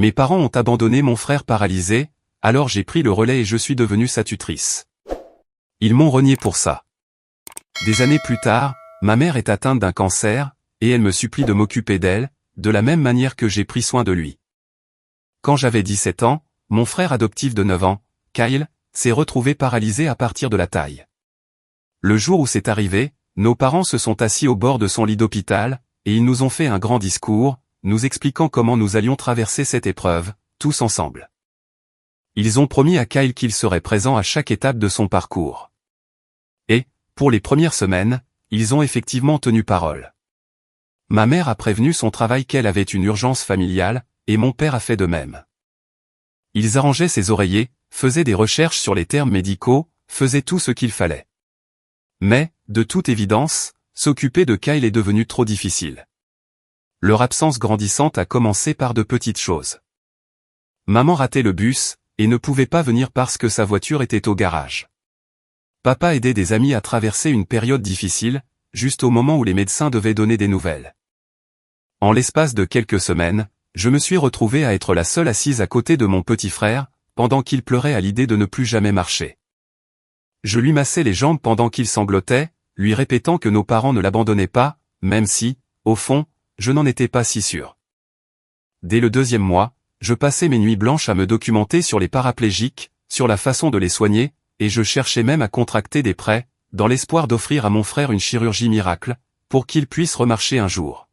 Mes parents ont abandonné mon frère paralysé, alors j'ai pris le relais et je suis devenue sa tutrice. Ils m'ont renié pour ça. Des années plus tard, ma mère est atteinte d'un cancer, et elle me supplie de m'occuper d'elle, de la même manière que j'ai pris soin de lui. Quand j'avais 17 ans, mon frère adoptif de 9 ans, Kyle, s'est retrouvé paralysé à partir de la taille. Le jour où c'est arrivé, nos parents se sont assis au bord de son lit d'hôpital, et ils nous ont fait un grand discours, nous expliquant comment nous allions traverser cette épreuve, tous ensemble. Ils ont promis à Kyle qu'ils seraient présents à chaque étape de son parcours. Et, pour les premières semaines, ils ont effectivement tenu parole. Ma mère a prévenu son travail qu'elle avait une urgence familiale, et mon père a fait de même. Ils arrangeaient ses oreillers, faisaient des recherches sur les termes médicaux, faisaient tout ce qu'il fallait. Mais, de toute évidence, s'occuper de Kyle est devenu trop difficile. Leur absence grandissante a commencé par de petites choses. Maman ratait le bus, et ne pouvait pas venir parce que sa voiture était au garage. Papa aidait des amis à traverser une période difficile, juste au moment où les médecins devaient donner des nouvelles. En l'espace de quelques semaines, je me suis retrouvée à être la seule assise à côté de mon petit frère, pendant qu'il pleurait à l'idée de ne plus jamais marcher. Je lui massais les jambes pendant qu'il sanglotait, lui répétant que nos parents ne l'abandonnaient pas, même si, au fond, je n'en étais pas si sûr. Dès le 2e mois, je passais mes nuits blanches à me documenter sur les paraplégiques, sur la façon de les soigner, et je cherchais même à contracter des prêts, dans l'espoir d'offrir à mon frère une chirurgie miracle, pour qu'il puisse remarcher un jour.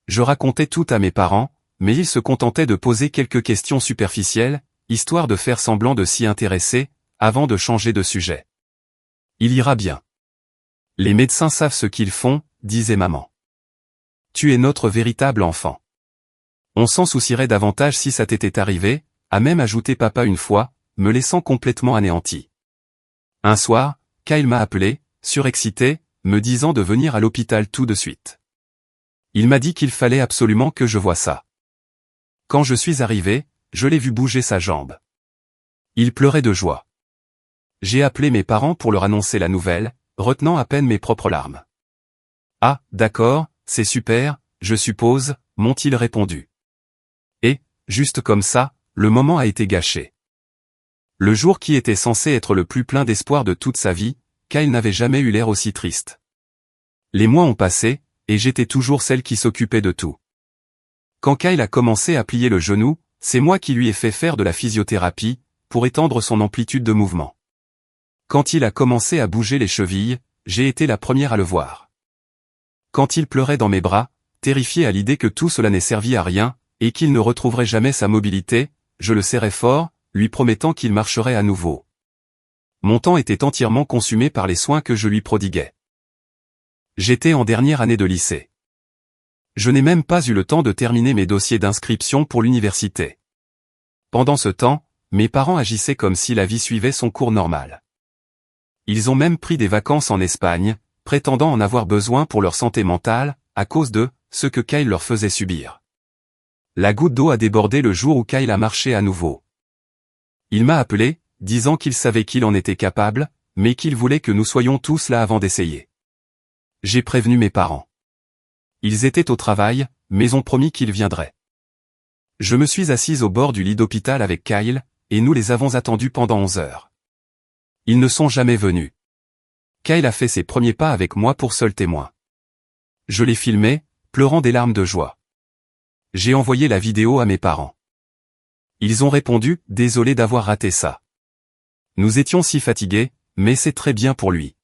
Je racontais tout à mes parents, mais ils se contentaient de poser quelques questions superficielles, histoire de faire semblant de s'y intéresser, avant de changer de sujet. Il ira bien. Les médecins savent ce qu'ils font, disait maman. Tu es notre véritable enfant. On s'en soucierait davantage si ça t'était arrivé, a même ajouté papa une fois, me laissant complètement anéanti. Un soir, Kyle m'a appelé, surexcité, me disant de venir à l'hôpital tout de suite. Il m'a dit qu'il fallait absolument que je voie ça. Quand je suis arrivé, je l'ai vu bouger sa jambe. Il pleurait de joie. J'ai appelé mes parents pour leur annoncer la nouvelle, retenant à peine mes propres larmes. Ah, d'accord, c'est super, je suppose, m'ont-ils répondu. Et, juste comme ça, le moment a été gâché. Le jour qui était censé être le plus plein d'espoir de toute sa vie, Kyle n'avait jamais eu l'air aussi triste. Les mois ont passé, et j'étais toujours celle qui s'occupait de tout. Quand Kyle a commencé à plier le genou, c'est moi qui lui ai fait faire de la physiothérapie, pour étendre son amplitude de mouvement. Quand il a commencé à bouger les chevilles, j'ai été la première à le voir. Quand il pleurait dans mes bras, terrifié à l'idée que tout cela n'ait servi à rien, et qu'il ne retrouverait jamais sa mobilité, je le serrais fort, lui promettant qu'il marcherait à nouveau. Mon temps était entièrement consumé par les soins que je lui prodiguais. J'étais en dernière année de lycée. Je n'ai même pas eu le temps de terminer mes dossiers d'inscription pour l'université. Pendant ce temps, mes parents agissaient comme si la vie suivait son cours normal. Ils ont même pris des vacances en Espagne, prétendant en avoir besoin pour leur santé mentale, à cause de ce que Kyle leur faisait subir. La goutte d'eau a débordé le jour où Kyle a marché à nouveau. Il m'a appelé, disant qu'il savait qu'il en était capable, mais qu'il voulait que nous soyons tous là avant d'essayer. J'ai prévenu mes parents. Ils étaient au travail, mais ont promis qu'ils viendraient. Je me suis assise au bord du lit d'hôpital avec Kyle, et nous les avons attendus pendant 11 heures. Ils ne sont jamais venus. Kyle a fait ses premiers pas avec moi pour seul témoin. Je l'ai filmé, pleurant des larmes de joie. J'ai envoyé la vidéo à mes parents. Ils ont répondu, désolé d'avoir raté ça. Nous étions si fatigués, mais c'est très bien pour lui.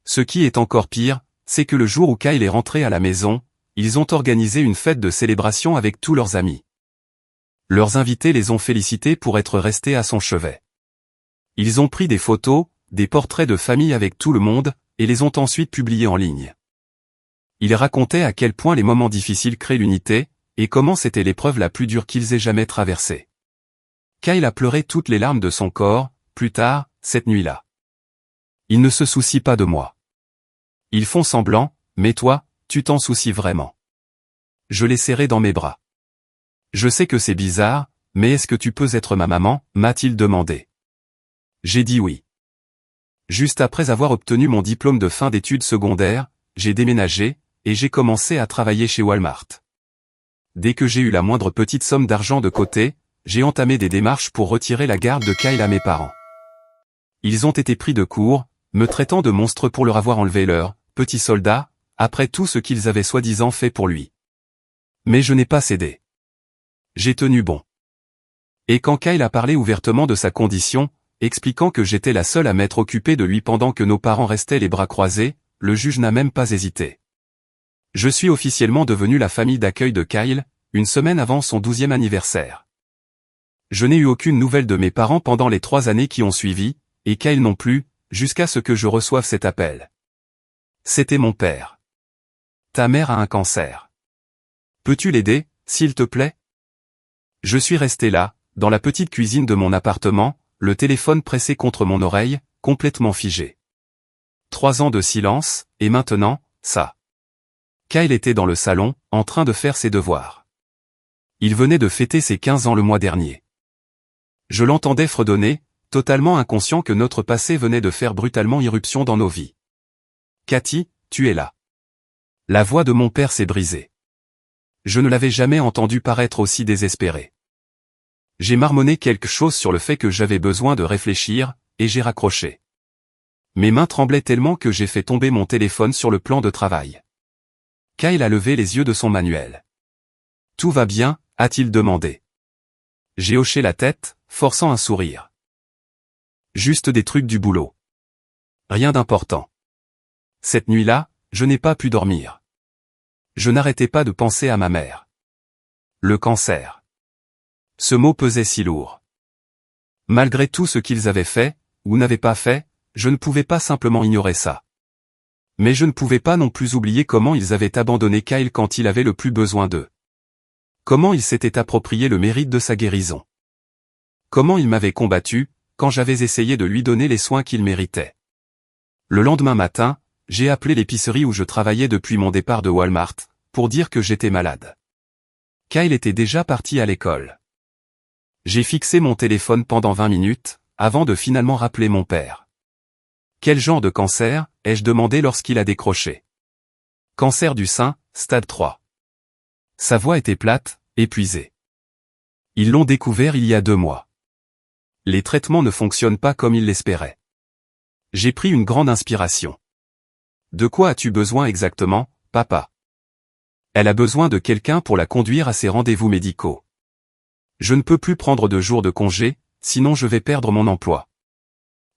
Ce qui est encore pire, c'est que le jour où Kyle est rentré à la maison, ils ont organisé une fête de célébration avec tous leurs amis. Leurs invités les ont félicités pour être restés à son chevet. Ils ont pris des photos, des portraits de famille avec tout le monde, et les ont ensuite publiés en ligne. Ils racontaient à quel point les moments difficiles créent l'unité, et comment c'était l'épreuve la plus dure qu'ils aient jamais traversée. Kyle a pleuré toutes les larmes de son corps, plus tard, cette nuit-là. Ils ne se soucient pas de moi. Ils font semblant, mais toi, tu t'en soucies vraiment. Je l'ai serré dans mes bras. Je sais que c'est bizarre, mais est-ce que tu peux être ma maman, m'a-t-il demandé. J'ai dit oui. Juste après avoir obtenu mon diplôme de fin d'études secondaires, j'ai déménagé, et j'ai commencé à travailler chez Walmart. dès que j'ai eu la moindre petite somme d'argent de côté, j'ai entamé des démarches pour retirer la garde de Kyle à mes parents. Ils ont été pris de court, me traitant de monstre pour leur avoir enlevé leur petit soldat, après tout ce qu'ils avaient soi-disant fait pour lui. Mais je n'ai pas cédé. J'ai tenu bon. Et quand Kyle a parlé ouvertement de sa condition, expliquant que j'étais la seule à m'être occupée de lui pendant que nos parents restaient les bras croisés, le juge n'a même pas hésité. Je suis officiellement devenu la famille d'accueil de Kyle, une semaine avant son 12e anniversaire. Je n'ai eu aucune nouvelle de mes parents pendant les 3 années qui ont suivi, et Kyle non plus, jusqu'à ce que je reçoive cet appel. C'était mon père. Ta mère a un cancer. Peux-tu l'aider, s'il te plaît? Je suis resté là, dans la petite cuisine de mon appartement, le téléphone pressé contre mon oreille, complètement figé. 3 ans de silence, et maintenant, ça. Kyle était dans le salon, en train de faire ses devoirs. Il venait de fêter ses 15 ans le mois dernier. Je l'entendais fredonner, totalement inconscient que notre passé venait de faire brutalement irruption dans nos vies. Cathy, tu es là. La voix de mon père s'est brisée. Je ne l'avais jamais entendu paraître aussi désespéré. J'ai marmonné quelque chose sur le fait que j'avais besoin de réfléchir, et j'ai raccroché. Mes mains tremblaient tellement que j'ai fait tomber mon téléphone sur le plan de travail. Kyle a levé les yeux de son manuel. Tout va bien, a-t-il demandé. J'ai hoché la tête, forçant un sourire. Juste des trucs du boulot. Rien d'important. Cette nuit-là, je n'ai pas pu dormir. Je n'arrêtais pas de penser à ma mère. Le cancer. Ce mot pesait si lourd. Malgré tout ce qu'ils avaient fait, ou n'avaient pas fait, je ne pouvais pas simplement ignorer ça. Mais je ne pouvais pas non plus oublier comment ils avaient abandonné Kyle quand il avait le plus besoin d'eux. Comment ils s'étaient approprié le mérite de sa guérison. Comment ils m'avaient combattu, quand j'avais essayé de lui donner les soins qu'il méritait. Le lendemain matin, j'ai appelé l'épicerie où je travaillais depuis mon départ de Walmart, pour dire que j'étais malade. Kyle était déjà parti à l'école. J'ai fixé mon téléphone pendant 20 minutes, avant de finalement rappeler mon père. Quel genre de cancer, ai-je demandé lorsqu'il a décroché. Cancer du sein, stade 3. Sa voix était plate, épuisée. Ils l'ont découvert il y a 2 mois. Les traitements ne fonctionnent pas comme ils l'espéraient. J'ai pris une grande inspiration. De quoi as-tu besoin exactement, papa? Elle a besoin de quelqu'un pour la conduire à ses rendez-vous médicaux. Je ne peux plus prendre de jours de congé, sinon je vais perdre mon emploi.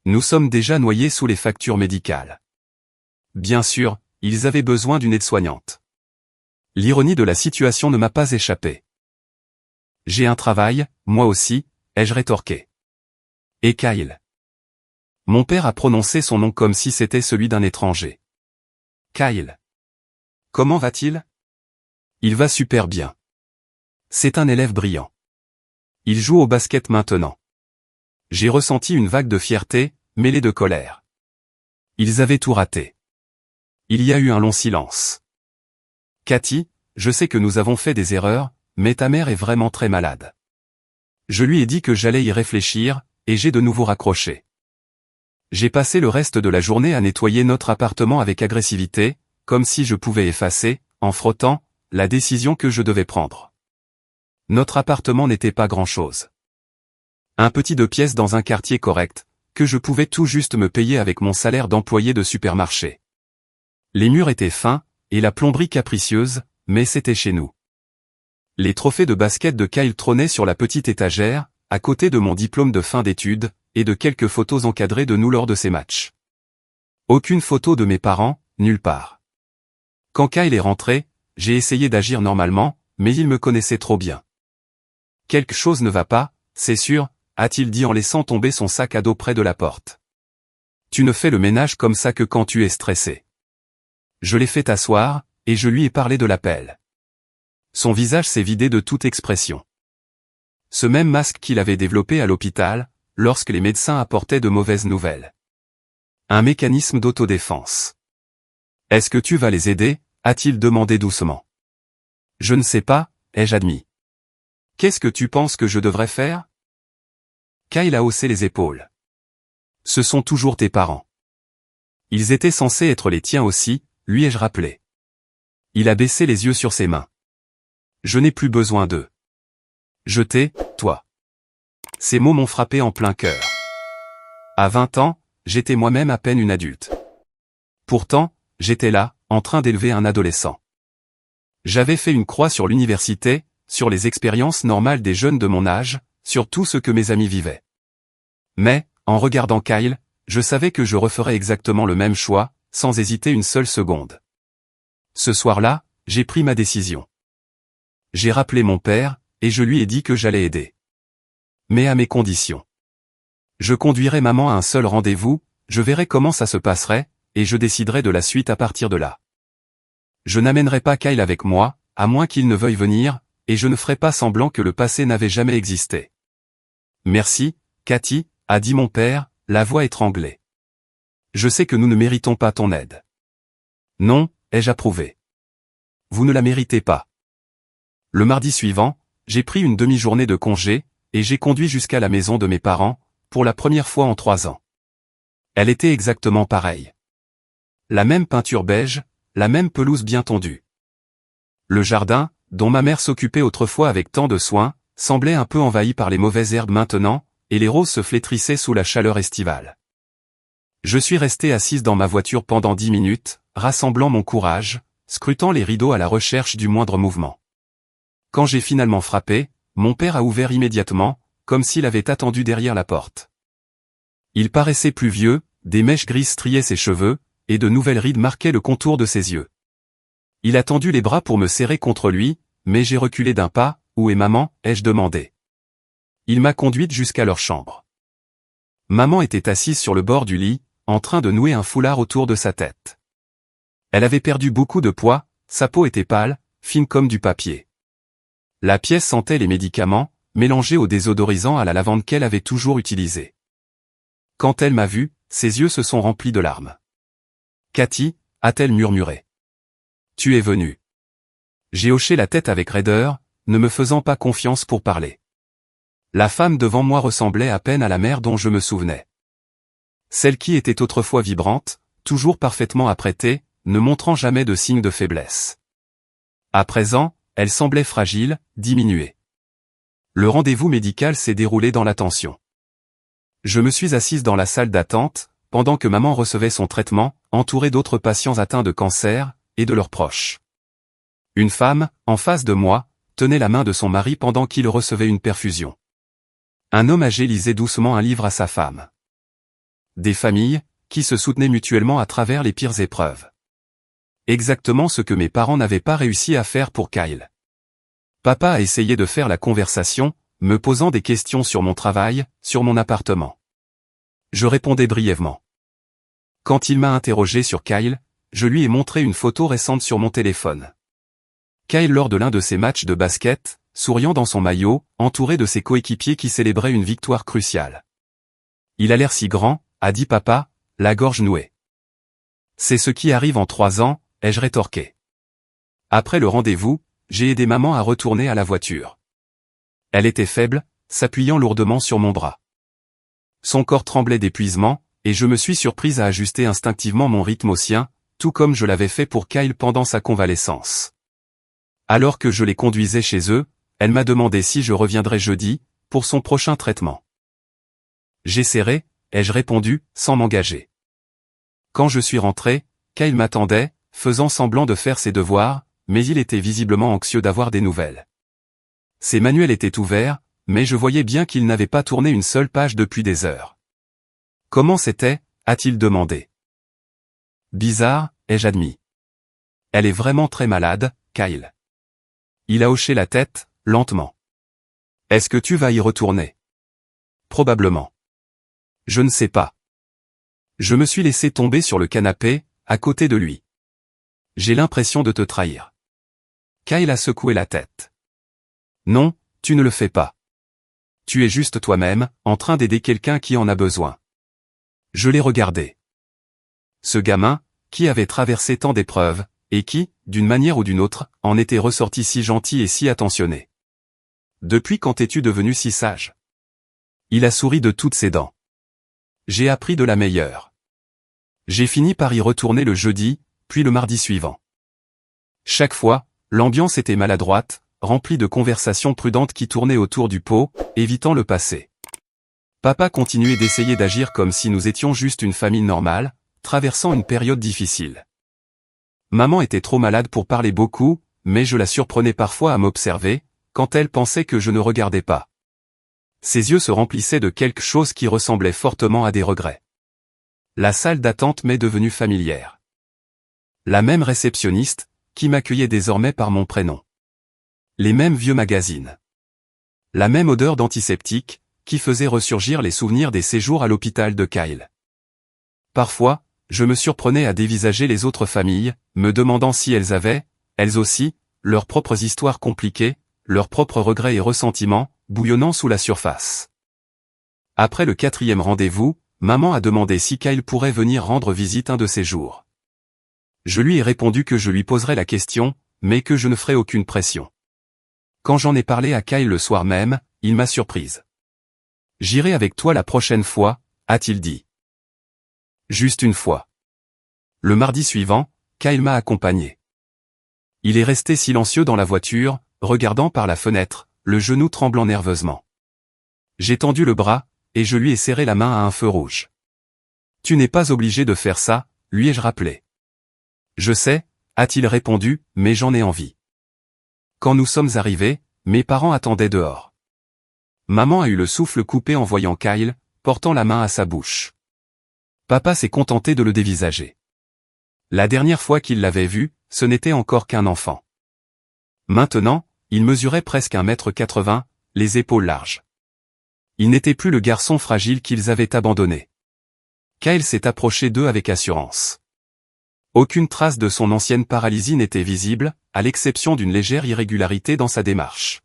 Nous sommes déjà noyés sous les factures médicales. Bien sûr, ils avaient besoin d'une aide-soignante. L'ironie de la situation ne m'a pas échappé. J'ai un travail, moi aussi, ai-je rétorqué. Et Kyle. Mon père a prononcé son nom comme si c'était celui d'un étranger. Kyle. Comment va-t-il? Il va super bien. C'est un élève brillant. Il joue au basket maintenant. J'ai ressenti une vague de fierté, mêlée de colère. Ils avaient tout raté. Il y a eu un long silence. Cathy, je sais que nous avons fait des erreurs, mais ta mère est vraiment très malade. Je lui ai dit que j'allais y réfléchir, et j'ai de nouveau raccroché. J'ai passé le reste de la journée à nettoyer notre appartement avec agressivité, comme si je pouvais effacer, en frottant, la décision que je devais prendre. Notre appartement n'était pas grand-chose. Un petit 2 pièces dans un quartier correct, que je pouvais tout juste me payer avec mon salaire d'employé de supermarché. Les murs étaient fins, et la plomberie capricieuse, mais c'était chez nous. Les trophées de basket de Kyle trônaient sur la petite étagère, à côté de mon diplôme de fin d'études, et de quelques photos encadrées de nous lors de ces matchs. Aucune photo de mes parents, nulle part. Quand Kyle est rentré, j'ai essayé d'agir normalement, mais il me connaissait trop bien. Quelque chose ne va pas, c'est sûr, a-t-il dit en laissant tomber son sac à dos près de la porte. Tu ne fais le ménage comme ça que quand tu es stressé. Je l'ai fait asseoir, et je lui ai parlé de l'appel. Son visage s'est vidé de toute expression. Ce même masque qu'il avait développé à l'hôpital, lorsque les médecins apportaient de mauvaises nouvelles. Un mécanisme d'autodéfense. Est-ce que tu vas les aider, a-t-il demandé doucement. Je ne sais pas, ai-je admis. Qu'est-ce que tu penses que je devrais faire? Kyle a haussé les épaules. Ce sont toujours tes parents. Ils étaient censés être les tiens aussi, lui ai-je rappelé. Il a baissé les yeux sur ses mains. Je n'ai plus besoin d'eux. Je t'ai, toi. Ces mots m'ont frappé en plein cœur. À 20 ans, j'étais moi-même à peine une adulte. Pourtant, j'étais là, en train d'élever un adolescent. J'avais fait une croix sur l'université, sur les expériences normales des jeunes de mon âge, sur tout ce que mes amis vivaient. Mais, en regardant Kyle, je savais que je referais exactement le même choix, sans hésiter une seule seconde. Ce soir-là, j'ai pris ma décision. J'ai rappelé mon père, et je lui ai dit que j'allais aider. Mais à mes conditions. Je conduirai maman à un seul rendez-vous, je verrai comment ça se passerait, et je déciderai de la suite à partir de là. Je n'amènerai pas Kyle avec moi, à moins qu'il ne veuille venir, et je ne ferai pas semblant que le passé n'avait jamais existé. Merci, Cathy, a dit mon père, la voix étranglée. Je sais que nous ne méritons pas ton aide. Non, ai-je approuvé. Vous ne la méritez pas. Le mardi suivant, j'ai pris une demi-journée de congé, et j'ai conduit jusqu'à la maison de mes parents, pour la première fois en 3 ans. Elle était exactement pareille. La même peinture beige, la même pelouse bien tondue. Le jardin, dont ma mère s'occupait autrefois avec tant de soin, semblait un peu envahi par les mauvaises herbes maintenant, et les roses se flétrissaient sous la chaleur estivale. Je suis resté assise dans ma voiture pendant 10 minutes, rassemblant mon courage, scrutant les rideaux à la recherche du moindre mouvement. Quand j'ai finalement frappé, mon père a ouvert immédiatement, comme s'il avait attendu derrière la porte. Il paraissait plus vieux, des mèches grises striaient ses cheveux, et de nouvelles rides marquaient le contour de ses yeux. Il a tendu les bras pour me serrer contre lui, mais j'ai reculé d'un pas. Où est maman, ai-je demandé. Il m'a conduite jusqu'à leur chambre. Maman était assise sur le bord du lit, en train de nouer un foulard autour de sa tête. Elle avait perdu beaucoup de poids, sa peau était pâle, fine comme du papier. La pièce sentait les médicaments, mélangés au désodorisant à la lavande qu'elle avait toujours utilisé. Quand elle m'a vu, ses yeux se sont remplis de larmes. Cathy, a-t-elle murmuré. Tu es venue. J'ai hoché la tête avec raideur, ne me faisant pas confiance pour parler. La femme devant moi ressemblait à peine à la mère dont je me souvenais. Celle qui était autrefois vibrante, toujours parfaitement apprêtée, ne montrant jamais de signe de faiblesse. À présent, elle semblait fragile, diminuée. Le rendez-vous médical s'est déroulé dans la tension. Je me suis assise dans la salle d'attente, pendant que maman recevait son traitement, entourée d'autres patients atteints de cancer, et de leurs proches. Une femme, en face de moi, tenait la main de son mari pendant qu'il recevait une perfusion. Un homme âgé lisait doucement un livre à sa femme. Des familles, qui se soutenaient mutuellement à travers les pires épreuves. Exactement ce que mes parents n'avaient pas réussi à faire pour Kyle. Papa a essayé de faire la conversation, me posant des questions sur mon travail, sur mon appartement. Je répondais brièvement. Quand il m'a interrogé sur Kyle, je lui ai montré une photo récente sur mon téléphone. Kyle lors de l'un de ses matchs de basket, souriant dans son maillot, entouré de ses coéquipiers qui célébraient une victoire cruciale. Il a l'air si grand, a dit papa, la gorge nouée. C'est ce qui arrive en 3 ans, ai-je rétorqué. Après le rendez-vous, j'ai aidé maman à retourner à la voiture. Elle était faible, s'appuyant lourdement sur mon bras. Son corps tremblait d'épuisement, et je me suis surprise à ajuster instinctivement mon rythme au sien, tout comme je l'avais fait pour Kyle pendant sa convalescence. Alors que je les conduisais chez eux, elle m'a demandé si je reviendrais jeudi, pour son prochain traitement. J'essaierai, ai-je répondu, sans m'engager. Quand je suis rentré, Kyle m'attendait, faisant semblant de faire ses devoirs, mais il était visiblement anxieux d'avoir des nouvelles. Ses manuels étaient ouverts, mais je voyais bien qu'il n'avait pas tourné une seule page depuis des heures. Comment c'était, a-t-il demandé. Bizarre, ai-je admis. Elle est vraiment très malade, Kyle. Il a hoché la tête, lentement. Est-ce que tu vas y retourner? Probablement. Je ne sais pas. Je me suis laissé tomber sur le canapé, à côté de lui. J'ai l'impression de te trahir. Kyle a secoué la tête. Non, tu ne le fais pas. Tu es juste toi-même, en train d'aider quelqu'un qui en a besoin. Je l'ai regardé. Ce gamin, qui avait traversé tant d'épreuves, et qui, d'une manière ou d'une autre, en était ressorti si gentil et si attentionné. Depuis quand es-tu devenu si sage? Il a souri de toutes ses dents. J'ai appris de la meilleure. J'ai fini par y retourner le jeudi, puis le mardi suivant. Chaque fois, l'ambiance était maladroite, rempli de conversations prudentes qui tournaient autour du pot, évitant le passé. Papa continuait d'essayer d'agir comme si nous étions juste une famille normale, traversant une période difficile. Maman était trop malade pour parler beaucoup, mais je la surprenais parfois à m'observer, quand elle pensait que je ne regardais pas. Ses yeux se remplissaient de quelque chose qui ressemblait fortement à des regrets. La salle d'attente m'est devenue familière. La même réceptionniste, qui m'accueillait désormais par mon prénom. Les mêmes vieux magazines. La même odeur d'antiseptique, qui faisait ressurgir les souvenirs des séjours à l'hôpital de Kyle. Parfois, je me surprenais à dévisager les autres familles, me demandant si elles avaient, elles aussi, leurs propres histoires compliquées, leurs propres regrets et ressentiments, bouillonnant sous la surface. Après le 4e rendez-vous, maman a demandé si Kyle pourrait venir rendre visite un de ces jours. Je lui ai répondu que je lui poserais la question, mais que je ne ferais aucune pression. Quand j'en ai parlé à Kyle le soir même, il m'a surprise. « J'irai avec toi la prochaine fois », a-t-il dit. Juste une fois. Le mardi suivant, Kyle m'a accompagné. Il est resté silencieux dans la voiture, regardant par la fenêtre, le genou tremblant nerveusement. J'ai tendu le bras, et je lui ai serré la main à un feu rouge. « Tu n'es pas obligé de faire ça », lui ai-je rappelé. « Je sais », a-t-il répondu, « mais j'en ai envie. » Quand nous sommes arrivés, mes parents attendaient dehors. Maman a eu le souffle coupé en voyant Kyle, portant la main à sa bouche. Papa s'est contenté de le dévisager. La dernière fois qu'il l'avait vu, ce n'était encore qu'un enfant. Maintenant, il mesurait presque 1,80 m, les épaules larges. Il n'était plus le garçon fragile qu'ils avaient abandonné. Kyle s'est approché d'eux avec assurance. Aucune trace de son ancienne paralysie n'était visible, à l'exception d'une légère irrégularité dans sa démarche.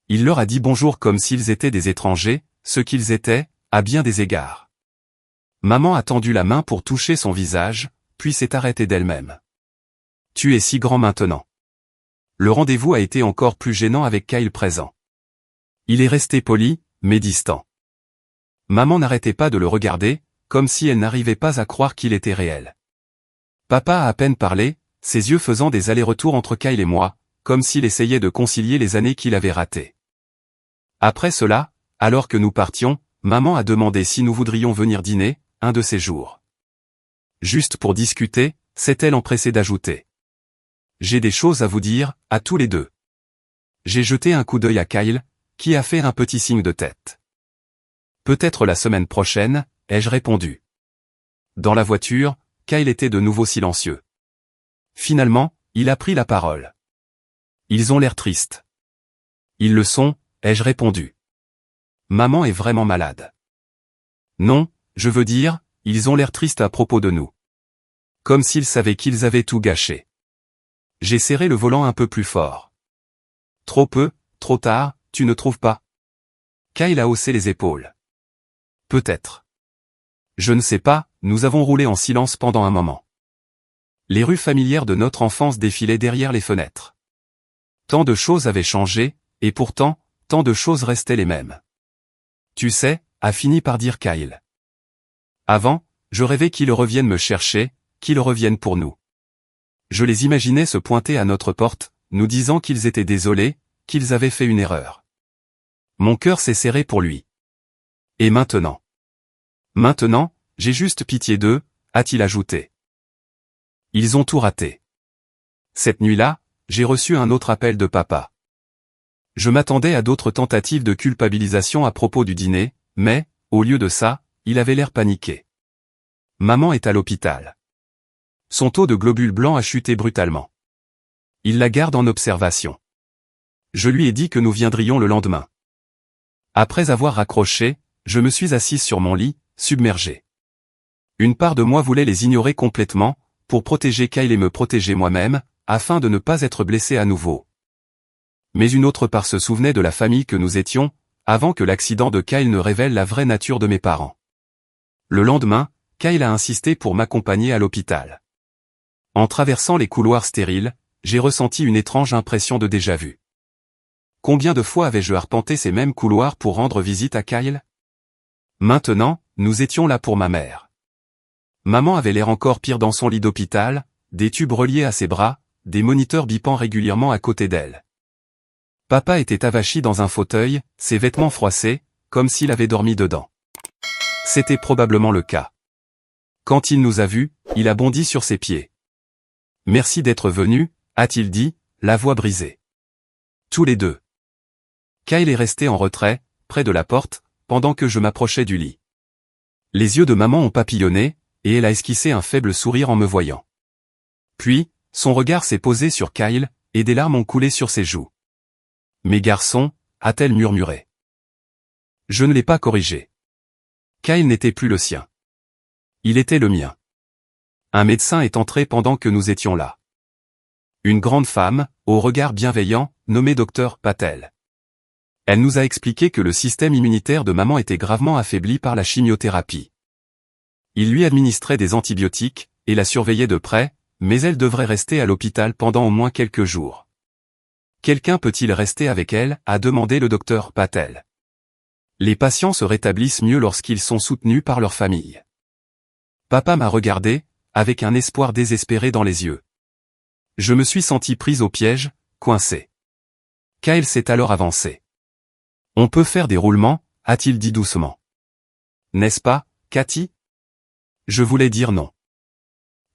Il leur a dit bonjour comme s'ils étaient des étrangers, ce qu'ils étaient, à bien des égards. Maman a tendu la main pour toucher son visage, puis s'est arrêtée d'elle-même. « Tu es si grand maintenant. » Le rendez-vous a été encore plus gênant avec Kyle présent. Il est resté poli, mais distant. Maman n'arrêtait pas de le regarder, comme si elle n'arrivait pas à croire qu'il était réel. Papa a à peine parlé, ses yeux faisant des allers-retours entre Kyle et moi, comme s'il essayait de concilier les années qu'il avait ratées. Après cela, alors que nous partions, maman a demandé si nous voudrions venir dîner, un de ces jours. Juste pour discuter, s'est-elle empressée d'ajouter. J'ai des choses à vous dire, à tous les deux. J'ai jeté un coup d'œil à Kyle, qui a fait un petit signe de tête. Peut-être la semaine prochaine, ai-je répondu. Dans la voiture, Kyle était de nouveau silencieux. Finalement, il a pris la parole. Ils ont l'air tristes. Ils le sont, ai-je répondu. Maman est vraiment malade. Non, je veux dire, ils ont l'air tristes à propos de nous. Comme s'ils savaient qu'ils avaient tout gâché. J'ai serré le volant un peu plus fort. Trop peu, trop tard, tu ne trouves pas? Kyle a haussé les épaules. Peut-être. Je ne sais pas, nous avons roulé en silence pendant un moment. Les rues familières de notre enfance défilaient derrière les fenêtres. Tant de choses avaient changé, et pourtant, tant de choses restaient les mêmes. Tu sais, a fini par dire Kyle. Avant, je rêvais qu'ils reviennent me chercher, qu'ils reviennent pour nous. Je les imaginais se pointer à notre porte, nous disant qu'ils étaient désolés, qu'ils avaient fait une erreur. Mon cœur s'est serré pour lui. Et maintenant? Maintenant, j'ai juste pitié d'eux, a-t-il ajouté. Ils ont tout raté. Cette nuit-là, j'ai reçu un autre appel de papa. Je m'attendais à d'autres tentatives de culpabilisation à propos du dîner, mais, au lieu de ça, il avait l'air paniqué. Maman est à l'hôpital. Son taux de globules blancs a chuté brutalement. Il la garde en observation. Je lui ai dit que nous viendrions le lendemain. Après avoir raccroché, je me suis assise sur mon lit, submergé. Une part de moi voulait les ignorer complètement, pour protéger Kyle et me protéger moi-même, afin de ne pas être blessé à nouveau. Mais une autre part se souvenait de la famille que nous étions, avant que l'accident de Kyle ne révèle la vraie nature de mes parents. Le lendemain, Kyle a insisté pour m'accompagner à l'hôpital. En traversant les couloirs stériles, j'ai ressenti une étrange impression de déjà-vu. Combien de fois avais-je arpenté ces mêmes couloirs pour rendre visite à Kyle? Maintenant, nous étions là pour ma mère. Maman avait l'air encore pire dans son lit d'hôpital, des tubes reliés à ses bras, des moniteurs bipant régulièrement à côté d'elle. Papa était avachi dans un fauteuil, ses vêtements froissés, comme s'il avait dormi dedans. C'était probablement le cas. Quand il nous a vus, il a bondi sur ses pieds. « Merci d'être venu », a-t-il dit, la voix brisée. Tous les deux. Kyle est resté en retrait, près de la porte, pendant que je m'approchais du lit. Les yeux de maman ont papillonné, et elle a esquissé un faible sourire en me voyant. Puis, son regard s'est posé sur Kyle, et des larmes ont coulé sur ses joues. « Mes garçons », a-t-elle murmuré. Je ne l'ai pas corrigé. Kyle n'était plus le sien. Il était le mien. Un médecin est entré pendant que nous étions là. Une grande femme, au regard bienveillant, nommée Dr Patel. Elle nous a expliqué que le système immunitaire de maman était gravement affaibli par la chimiothérapie. Il lui administrait des antibiotiques, et la surveillait de près, mais elle devrait rester à l'hôpital pendant au moins quelques jours. Quelqu'un peut-il rester avec elle, a demandé le docteur Patel. Les patients se rétablissent mieux lorsqu'ils sont soutenus par leur famille. Papa m'a regardé, avec un espoir désespéré dans les yeux. Je me suis senti prise au piège, coincée. Kyle s'est alors avancé. On peut faire des roulements, a-t-il dit doucement. N'est-ce pas, Cathy? Je voulais dire non.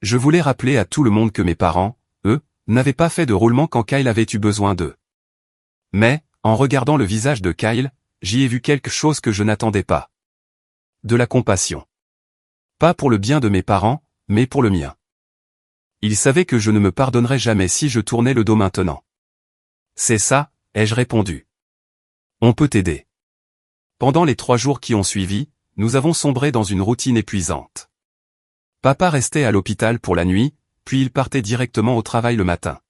Je voulais rappeler à tout le monde que mes parents, eux, n'avaient pas fait de roulement quand Kyle avait eu besoin d'eux. Mais, en regardant le visage de Kyle, j'y ai vu quelque chose que je n'attendais pas. De la compassion. Pas pour le bien de mes parents, mais pour le mien. Il savait que je ne me pardonnerais jamais si je tournais le dos maintenant. C'est ça, ai-je répondu. On peut t'aider. Pendant les 3 jours qui ont suivi, nous avons sombré dans une routine épuisante. Papa restait à l'hôpital pour la nuit, puis il partait directement au travail le matin.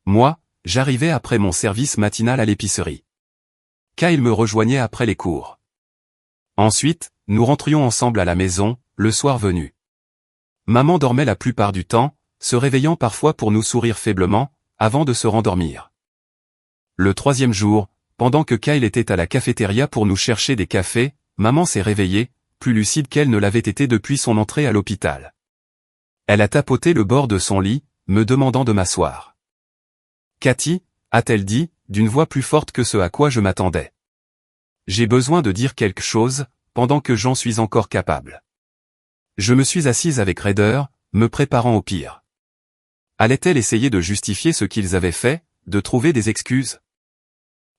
Moi, j'arrivais après mon service matinal à l'épicerie. Kyle me rejoignait après les cours. Ensuite, nous rentrions ensemble à la maison, le soir venu. Maman dormait la plupart du temps, se réveillant parfois pour nous sourire faiblement, avant de se rendormir. Le 3e jour, pendant que Kyle était à la cafétéria pour nous chercher des cafés, maman s'est réveillée, plus lucide qu'elle ne l'avait été depuis son entrée à l'hôpital. Elle a tapoté le bord de son lit, me demandant de m'asseoir. « Cathy », a-t-elle dit, d'une voix plus forte que ce à quoi je m'attendais. J'ai besoin de dire quelque chose, pendant que j'en suis encore capable. Je me suis assise avec raideur, me préparant au pire. Allait-elle essayer de justifier ce qu'ils avaient fait, de trouver des excuses?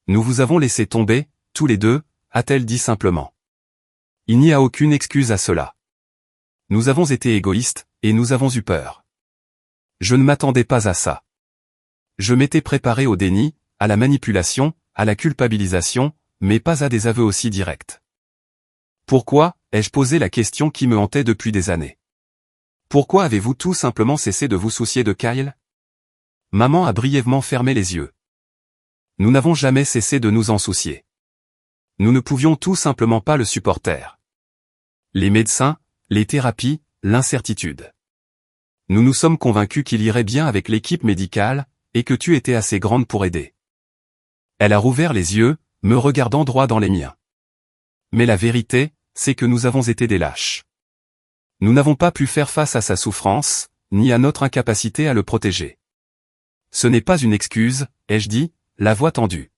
Nous vous avons laissé tomber, tous les deux, a-t-elle dit simplement. Il n'y a aucune excuse à cela. Nous avons été égoïstes, et nous avons eu peur. Je ne m'attendais pas à ça. Je m'étais préparé au déni, à la manipulation, à la culpabilisation, mais pas à des aveux aussi directs. Pourquoi, ai-je posé la question qui me hantait depuis des années. Pourquoi avez-vous tout simplement cessé de vous soucier de Kyle? Maman a brièvement fermé les yeux. Nous n'avons jamais cessé de nous en soucier. Nous ne pouvions tout simplement pas le supporter. Les médecins, les thérapies, l'incertitude. Nous nous sommes convaincus qu'il irait bien avec l'équipe médicale, et que tu étais assez grande pour aider. Elle a rouvert les yeux, me regardant droit dans les miens. Mais la vérité, c'est que nous avons été des lâches. Nous n'avons pas pu faire face à sa souffrance, ni à notre incapacité à le protéger. Ce n'est pas une excuse, ai-je dit, la voix tendue.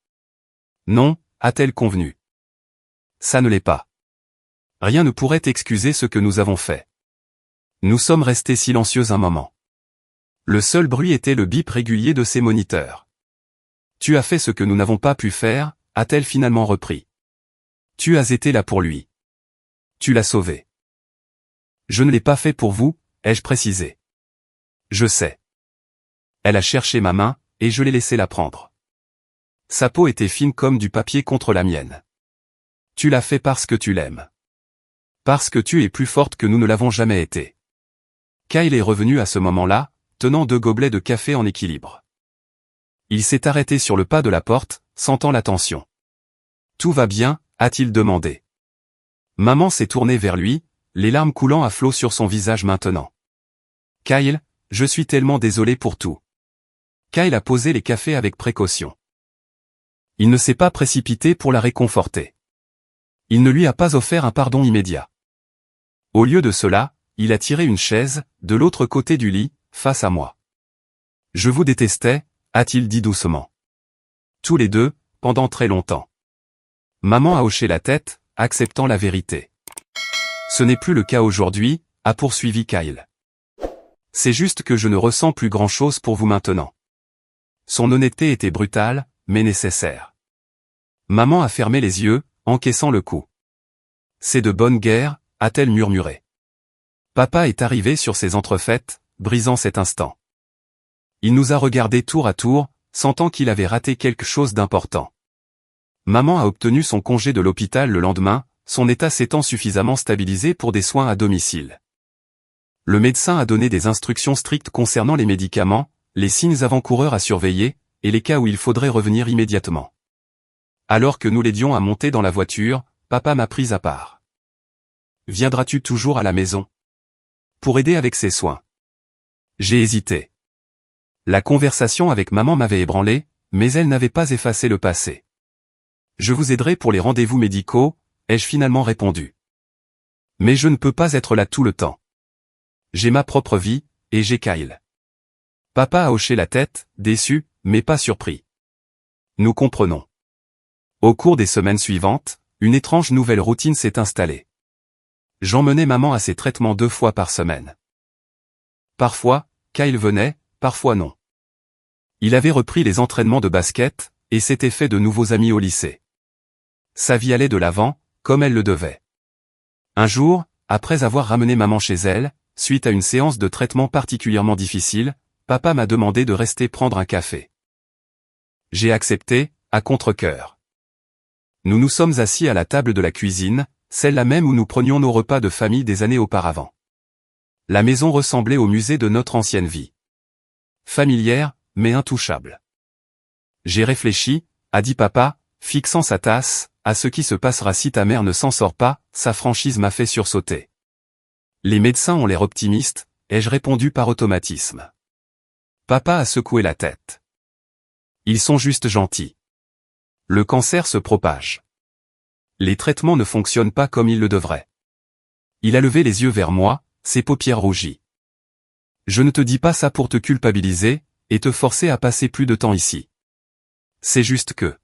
Non, a-t-elle convenu. Ça ne l'est pas. Rien ne pourrait excuser ce que nous avons fait. Nous sommes restés silencieux un moment. Le seul bruit était le bip régulier de ses moniteurs. Tu as fait ce que nous n'avons pas pu faire, a-t-elle finalement repris. Tu as été là pour lui. Tu l'as sauvé. Je ne l'ai pas fait pour vous, ai-je précisé. Je sais. Elle a cherché ma main, et je l'ai laissé la prendre. Sa peau était fine comme du papier contre la mienne. Tu l'as fait parce que tu l'aimes. Parce que tu es plus forte que nous ne l'avons jamais été. Kyle est revenu à ce moment-là, tenant 2 gobelets de café en équilibre. Il s'est arrêté sur le pas de la porte, sentant la tension. Tout va bien, a-t-il demandé. Maman s'est tournée vers lui, les larmes coulant à flot sur son visage maintenant. Kyle, je suis tellement désolé pour tout. Kyle a posé les cafés avec précaution. Il ne s'est pas précipité pour la réconforter. Il ne lui a pas offert un pardon immédiat. Au lieu de cela, il a tiré une chaise, de l'autre côté du lit, face à moi. Je vous détestais, a-t-il dit doucement. Tous les deux, pendant très longtemps. Maman a hoché la tête, acceptant la vérité. Ce n'est plus le cas aujourd'hui, a poursuivi Kyle. C'est juste que je ne ressens plus grand-chose pour vous maintenant. Son honnêteté était brutale, mais nécessaire. Maman a fermé les yeux, encaissant le coup. C'est de bonne guerre, a-t-elle murmuré. Papa est arrivé sur ses entrefaites, brisant cet instant. Il nous a regardés tour à tour, sentant qu'il avait raté quelque chose d'important. Maman a obtenu son congé de l'hôpital le lendemain, son état s'étant suffisamment stabilisé pour des soins à domicile. Le médecin a donné des instructions strictes concernant les médicaments, les signes avant-coureurs à surveiller, et les cas où il faudrait revenir immédiatement. Alors que nous l'aidions à monter dans la voiture, papa m'a prise à part. Viendras-tu toujours à la maison? Pour aider avec ses soins. J'ai hésité. La conversation avec maman m'avait ébranlé, mais elle n'avait pas effacé le passé. Je vous aiderai pour les rendez-vous médicaux, ai-je finalement répondu. Mais je ne peux pas être là tout le temps. J'ai ma propre vie, et j'ai Kyle. Papa a hoché la tête, déçu, mais pas surpris. Nous comprenons. Au cours des semaines suivantes, une étrange nouvelle routine s'est installée. J'emmenais maman à ses traitements 2 fois par semaine. Parfois, Kyle venait, parfois non. Il avait repris les entraînements de basket, et s'était fait de nouveaux amis au lycée. Sa vie allait de l'avant, comme elle le devait. Un jour, après avoir ramené maman chez elle, suite à une séance de traitement particulièrement difficile, papa m'a demandé de rester prendre un café. J'ai accepté, à contre-cœur. Nous nous sommes assis à la table de la cuisine, celle-là même où nous prenions nos repas de famille des années auparavant. La maison ressemblait au musée de notre ancienne vie. Familière, mais intouchable. J'ai réfléchi, a dit papa, fixant sa tasse, à ce qui se passera si ta mère ne s'en sort pas, sa franchise m'a fait sursauter. Les médecins ont l'air optimistes, ai-je répondu par automatisme. Papa a secoué la tête. Ils sont juste gentils. Le cancer se propage. Les traitements ne fonctionnent pas comme ils le devraient. Il a levé les yeux vers moi, ses paupières rougies. Je ne te dis pas ça pour te culpabiliser, et te forcer à passer plus de temps ici. C'est juste que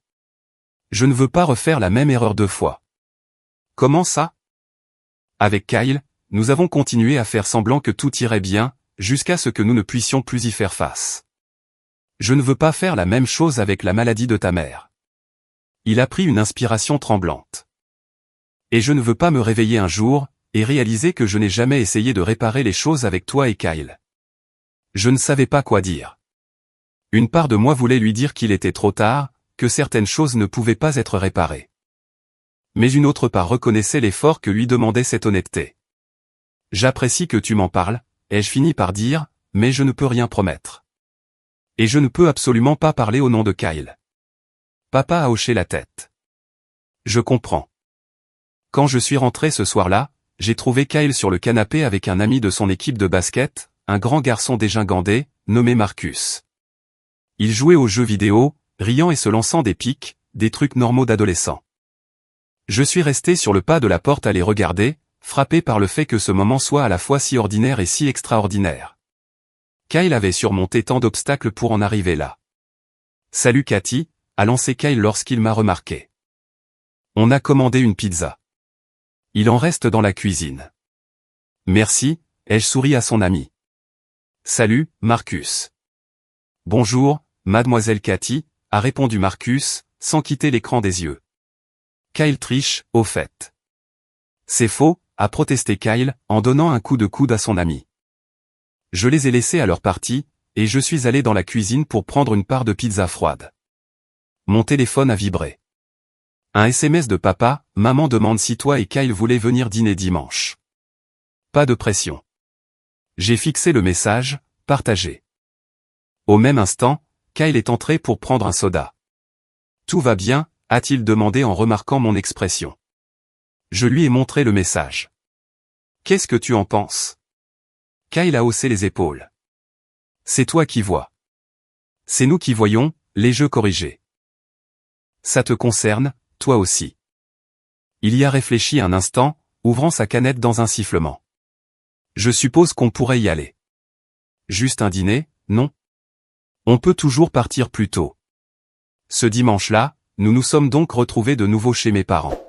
je ne veux pas refaire la même erreur 2 fois. Comment ça? Avec Kyle, nous avons continué à faire semblant que tout irait bien, jusqu'à ce que nous ne puissions plus y faire face. Je ne veux pas faire la même chose avec la maladie de ta mère. Il a pris une inspiration tremblante. Et je ne veux pas me réveiller un jour, et réaliser que je n'ai jamais essayé de réparer les choses avec toi et Kyle. Je ne savais pas quoi dire. Une part de moi voulait lui dire qu'il était trop tard, que certaines choses ne pouvaient pas être réparées. Mais une autre part reconnaissait l'effort que lui demandait cette honnêteté. J'apprécie que tu m'en parles, ai-je fini par dire, mais je ne peux rien promettre. Et je ne peux absolument pas parler au nom de Kyle. Papa a hoché la tête. Je comprends. Quand je suis rentré ce soir-là, j'ai trouvé Kyle sur le canapé avec un ami de son équipe de basket, un grand garçon dégingandé, nommé Marcus. Il jouait aux jeux vidéo, riant et se lançant des pics, des trucs normaux d'adolescent. Je suis resté sur le pas de la porte à les regarder, frappé par le fait que ce moment soit à la fois si ordinaire et si extraordinaire. Kyle avait surmonté tant d'obstacles pour en arriver là. « Salut Cathy », a lancé Kyle lorsqu'il m'a remarqué. On a commandé une pizza. Il en reste dans la cuisine. Merci, ai-je souri à son ami. Salut, Marcus. Bonjour, mademoiselle Cathy, a répondu Marcus, sans quitter l'écran des yeux. Kyle triche, au fait. C'est faux, a protesté Kyle, en donnant un coup de coude à son ami. Je les ai laissés à leur partie, et je suis allé dans la cuisine pour prendre une part de pizza froide. Mon téléphone a vibré. Un SMS de papa, maman demande si toi et Kyle voulaient venir dîner dimanche. Pas de pression. J'ai fixé le message, partagé. Au même instant, Kyle est entré pour prendre un soda. Tout va bien, a-t-il demandé en remarquant mon expression. Je lui ai montré le message. Qu'est-ce que tu en penses? Kyle a haussé les épaules. C'est toi qui vois. C'est nous qui voyons, les jeux corrigés. Ça te concerne, toi aussi. Il y a réfléchi un instant, ouvrant sa canette dans un sifflement. Je suppose qu'on pourrait y aller. Juste un dîner, non? On peut toujours partir plus tôt. Ce dimanche-là, nous nous sommes donc retrouvés de nouveau chez mes parents.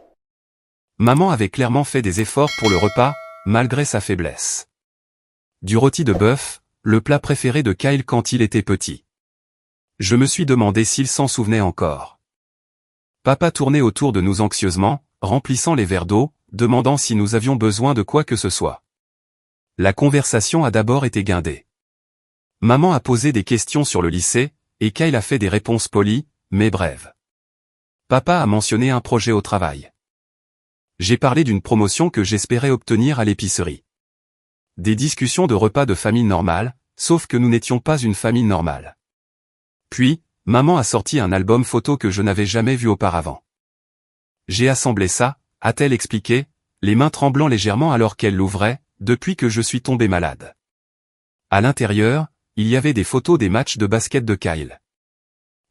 Maman avait clairement fait des efforts pour le repas, malgré sa faiblesse. Du rôti de bœuf, le plat préféré de Kyle quand il était petit. Je me suis demandé s'il s'en souvenait encore. Papa tournait autour de nous anxieusement, remplissant les verres d'eau, demandant si nous avions besoin de quoi que ce soit. La conversation a d'abord été guindée. Maman a posé des questions sur le lycée, et Kyle a fait des réponses polies, mais brèves. Papa a mentionné un projet au travail. J'ai parlé d'une promotion que j'espérais obtenir à l'épicerie. Des discussions de repas de famille normale, sauf que nous n'étions pas une famille normale. Puis, maman a sorti un album photo que je n'avais jamais vu auparavant. J'ai assemblé ça, a-t-elle expliqué, les mains tremblant légèrement alors qu'elle l'ouvrait, depuis que je suis tombé malade. À l'intérieur, il y avait des photos des matchs de basket de Kyle.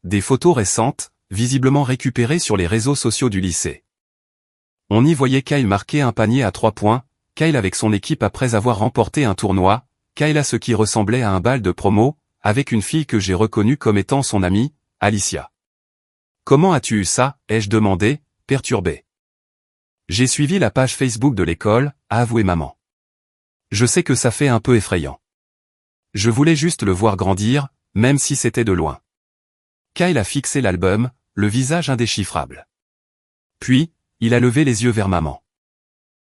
Des photos récentes, visiblement récupérées sur les réseaux sociaux du lycée. On y voyait Kyle marquer un panier à 3 points, Kyle avec son équipe après avoir remporté un tournoi, Kyle à ce qui ressemblait à un bal de promo, avec une fille que j'ai reconnue comme étant son amie, Alicia. « Comment as-tu eu ça ?» ai-je demandé, perturbé. J'ai suivi la page Facebook de l'école, a avoué maman. Je sais que ça fait un peu effrayant. Je voulais juste le voir grandir, même si c'était de loin. Kyle a fixé l'album, le visage indéchiffrable. Puis, il a levé les yeux vers maman.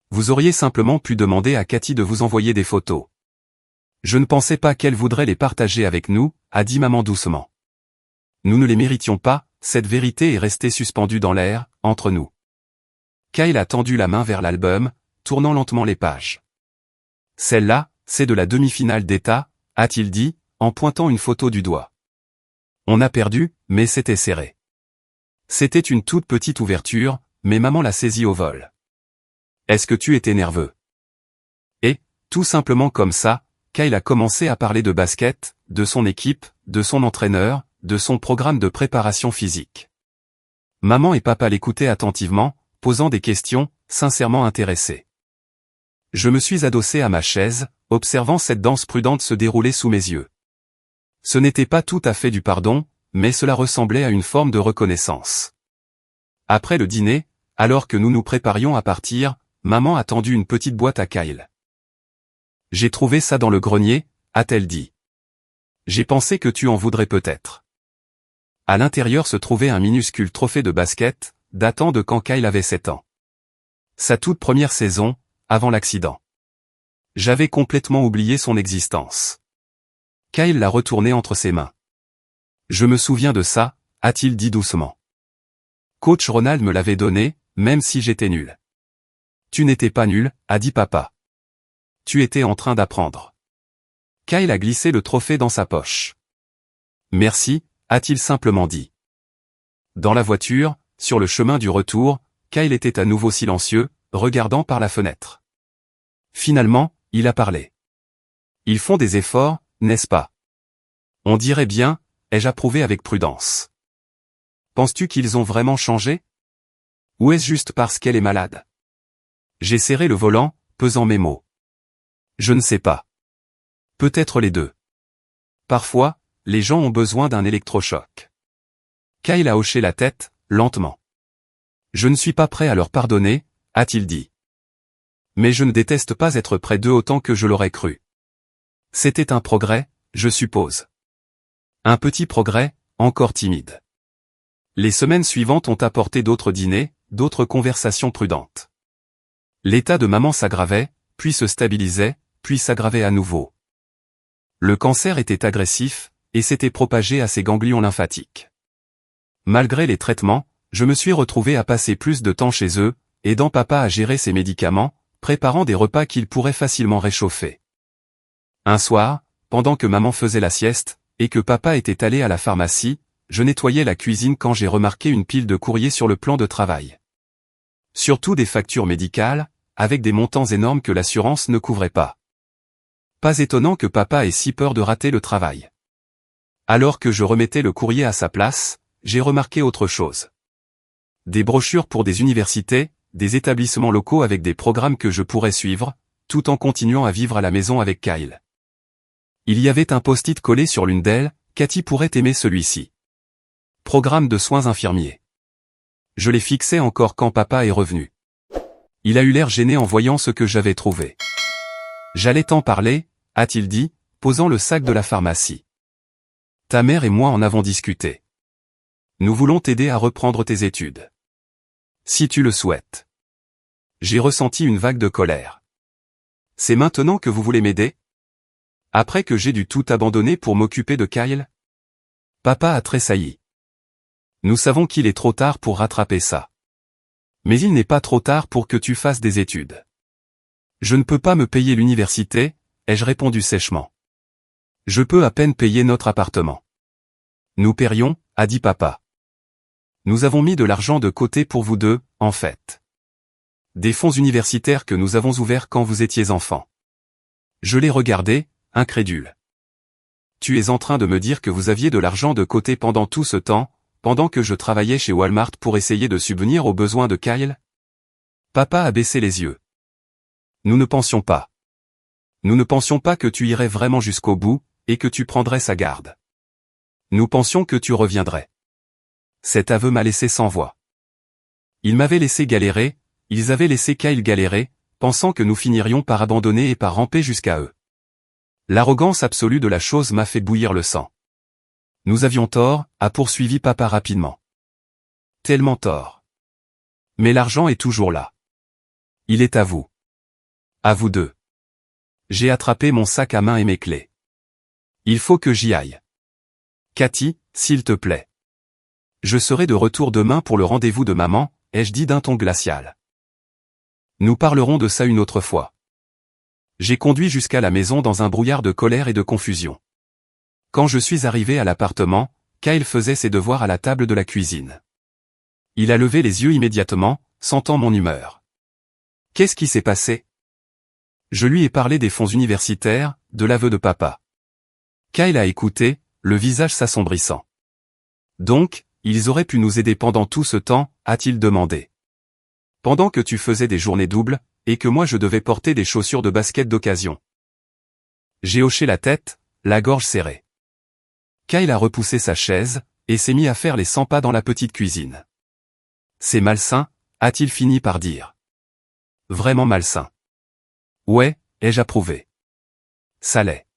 Vous auriez simplement pu demander à Cathy de vous envoyer des photos. Je ne pensais pas qu'elle voudrait les partager avec nous, a dit maman doucement. Nous ne les méritions pas, cette vérité est restée suspendue dans l'air, entre nous. Kyle a tendu la main vers l'album, tournant lentement les pages. Celle-là, c'est de la demi-finale d'État, a-t-il dit, en pointant une photo du doigt. On a perdu, mais c'était serré. C'était une toute petite ouverture, mais maman l'a saisie au vol. Est-ce que tu étais nerveux? Et, tout simplement comme ça, Kyle a commencé à parler de basket, de son équipe, de son entraîneur, de son programme de préparation physique. Maman et papa l'écoutaient attentivement, posant des questions, sincèrement intéressés. Je me suis adossé à ma chaise, observant cette danse prudente se dérouler sous mes yeux. Ce n'était pas tout à fait du pardon, mais cela ressemblait à une forme de reconnaissance. Après le dîner, alors que nous nous préparions à partir, maman a tendu une petite boîte à Kyle. J'ai trouvé ça dans le grenier, a-t-elle dit. J'ai pensé que tu en voudrais peut-être. À l'intérieur se trouvait un minuscule trophée de basket, datant de quand Kyle avait 7 ans. Sa toute première saison, avant l'accident. J'avais complètement oublié son existence. Kyle l'a retourné entre ses mains. Je me souviens de ça, a-t-il dit doucement. Coach Ronald me l'avait donné, même si j'étais nul. Tu n'étais pas nul, a dit papa. Tu étais en train d'apprendre. Kyle a glissé le trophée dans sa poche. Merci, a-t-il simplement dit. Dans la voiture, sur le chemin du retour, Kyle était à nouveau silencieux, regardant par la fenêtre. Finalement, il a parlé. Ils font des efforts, n'est-ce pas? On dirait bien, ai-je approuvé avec prudence. Penses-tu qu'ils ont vraiment changé? Ou est-ce juste parce qu'elle est malade? J'ai serré le volant, pesant mes mots. Je ne sais pas. Peut-être les deux. Parfois, les gens ont besoin d'un électrochoc. Kyle a hoché la tête, lentement. Je ne suis pas prêt à leur pardonner, a-t-il dit. Mais je ne déteste pas être près d'eux autant que je l'aurais cru. C'était un progrès, je suppose. Un petit progrès, encore timide. Les semaines suivantes ont apporté d'autres dîners, d'autres conversations prudentes. L'état de maman s'aggravait, puis se stabilisait, puis s'aggravait à nouveau. Le cancer était agressif, et s'était propagé à ses ganglions lymphatiques. Malgré les traitements, je me suis retrouvé à passer plus de temps chez eux, aidant papa à gérer ses médicaments, préparant des repas qu'il pourrait facilement réchauffer. Un soir, pendant que maman faisait la sieste, et que papa était allé à la pharmacie, je nettoyais la cuisine quand j'ai remarqué une pile de courriers sur le plan de travail. Surtout des factures médicales, avec des montants énormes que l'assurance ne couvrait pas. Pas étonnant que papa ait si peur de rater le travail. Alors que je remettais le courrier à sa place, j'ai remarqué autre chose. Des brochures pour des universités, des établissements locaux avec des programmes que je pourrais suivre, tout en continuant à vivre à la maison avec Kyle. Il y avait un post-it collé sur l'une d'elles, Cathy pourrait aimer celui-ci. Programme de soins infirmiers. Je les fixais encore quand papa est revenu. Il a eu l'air gêné en voyant ce que j'avais trouvé. J'allais t'en parler, a-t-il dit, posant le sac de la pharmacie. Ta mère et moi en avons discuté. Nous voulons t'aider à reprendre tes études. Si tu le souhaites. J'ai ressenti une vague de colère. C'est maintenant que vous voulez m'aider? Après que j'ai dû tout abandonner pour m'occuper de Kyle? Papa a tressailli. Nous savons qu'il est trop tard pour rattraper ça. Mais il n'est pas trop tard pour que tu fasses des études. Je ne peux pas me payer l'université, ai-je répondu sèchement. Je peux à peine payer notre appartement. Nous paierions, a dit papa. Nous avons mis de l'argent de côté pour vous deux, en fait. Des fonds universitaires que nous avons ouverts quand vous étiez enfant. Je l'ai regardé, incrédule. Tu es en train de me dire que vous aviez de l'argent de côté pendant tout ce temps, pendant que je travaillais chez Walmart pour essayer de subvenir aux besoins de Kyle? Papa a baissé les yeux. Nous ne pensions pas. Nous ne pensions pas que tu irais vraiment jusqu'au bout, et que tu prendrais sa garde. Nous pensions que tu reviendrais. Cet aveu m'a laissé sans voix. Ils m'avaient laissé galérer, ils avaient laissé Kyle galérer, pensant que nous finirions par abandonner et par ramper jusqu'à eux. L'arrogance absolue de la chose m'a fait bouillir le sang. Nous avions tort, a poursuivi papa rapidement. Tellement tort. Mais l'argent est toujours là. Il est à vous. À vous deux. J'ai attrapé mon sac à main et mes clés. Il faut que j'y aille. Cathy, s'il te plaît. Je serai de retour demain pour le rendez-vous de maman, ai-je dit d'un ton glacial. Nous parlerons de ça une autre fois. J'ai conduit jusqu'à la maison dans un brouillard de colère et de confusion. Quand je suis arrivé à l'appartement, Kyle faisait ses devoirs à la table de la cuisine. Il a levé les yeux immédiatement, sentant mon humeur. Qu'est-ce qui s'est passé? Je lui ai parlé des fonds universitaires, de l'aveu de papa. Kyle a écouté, le visage s'assombrissant. Donc, ils auraient pu nous aider pendant tout ce temps, a-t-il demandé. Pendant que tu faisais des journées doubles, et que moi je devais porter des chaussures de basket d'occasion. J'ai hoché la tête, la gorge serrée. Kyle a repoussé sa chaise, et s'est mis à faire les 100 pas dans la petite cuisine. C'est malsain, a-t-il fini par dire. Vraiment malsain. Ouais, ai-je approuvé. Ça l'est.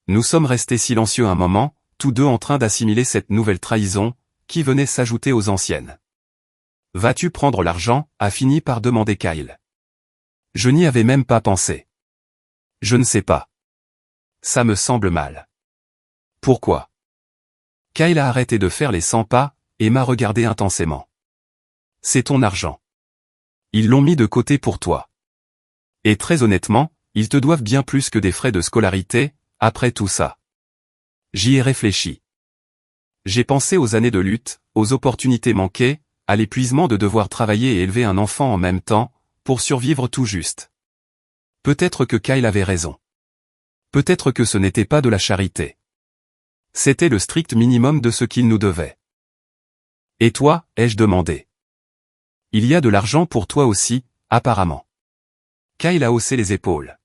Nous sommes restés silencieux un moment, tous deux en train d'assimiler cette nouvelle trahison, qui venait s'ajouter aux anciennes. Vas-tu prendre l'argent, a fini par demander Kyle. Je n'y avais même pas pensé. Je ne sais pas. Ça me semble mal. Pourquoi? Kyle a arrêté de faire les 100 pas, et m'a regardé intensément. C'est ton argent. Ils l'ont mis de côté pour toi. Et très honnêtement, ils te doivent bien plus que des frais de scolarité, après tout ça. J'y ai réfléchi. J'ai pensé aux années de lutte, aux opportunités manquées, à l'épuisement de devoir travailler et élever un enfant en même temps, pour survivre tout juste. Peut-être que Kyle avait raison. Peut-être que ce n'était pas de la charité. C'était le strict minimum de ce qu'il nous devait. Et toi, ai-je demandé. Il y a de l'argent pour toi aussi, apparemment. Kyle a haussé les épaules.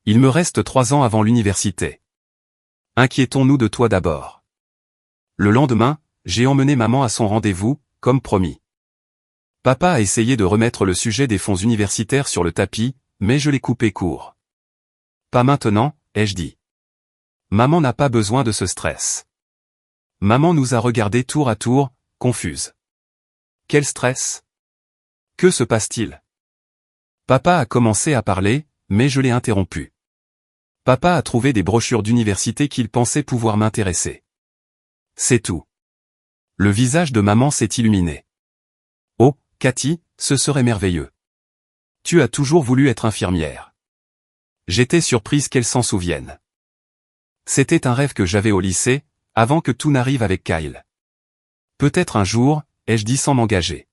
Il me reste 3 ans avant l'université. Inquiétons-nous de toi d'abord. Le lendemain, j'ai emmené maman à son rendez-vous, comme promis. Papa a essayé de remettre le sujet des fonds universitaires sur le tapis, mais je l'ai coupé court. Pas maintenant, ai-je dit. Maman n'a pas besoin de ce stress. Maman nous a regardés tour à tour, confuse. Quel stress? Que se passe-t-il? Papa a commencé à parler, mais je l'ai interrompu. Papa a trouvé des brochures d'université qu'il pensait pouvoir m'intéresser. C'est tout. Le visage de maman s'est illuminé. Oh, Cathy, ce serait merveilleux. Tu as toujours voulu être infirmière. J'étais surprise qu'elle s'en souvienne. C'était un rêve que j'avais au lycée, avant que tout n'arrive avec Kyle. Peut-être un jour, ai-je dit sans m'engager.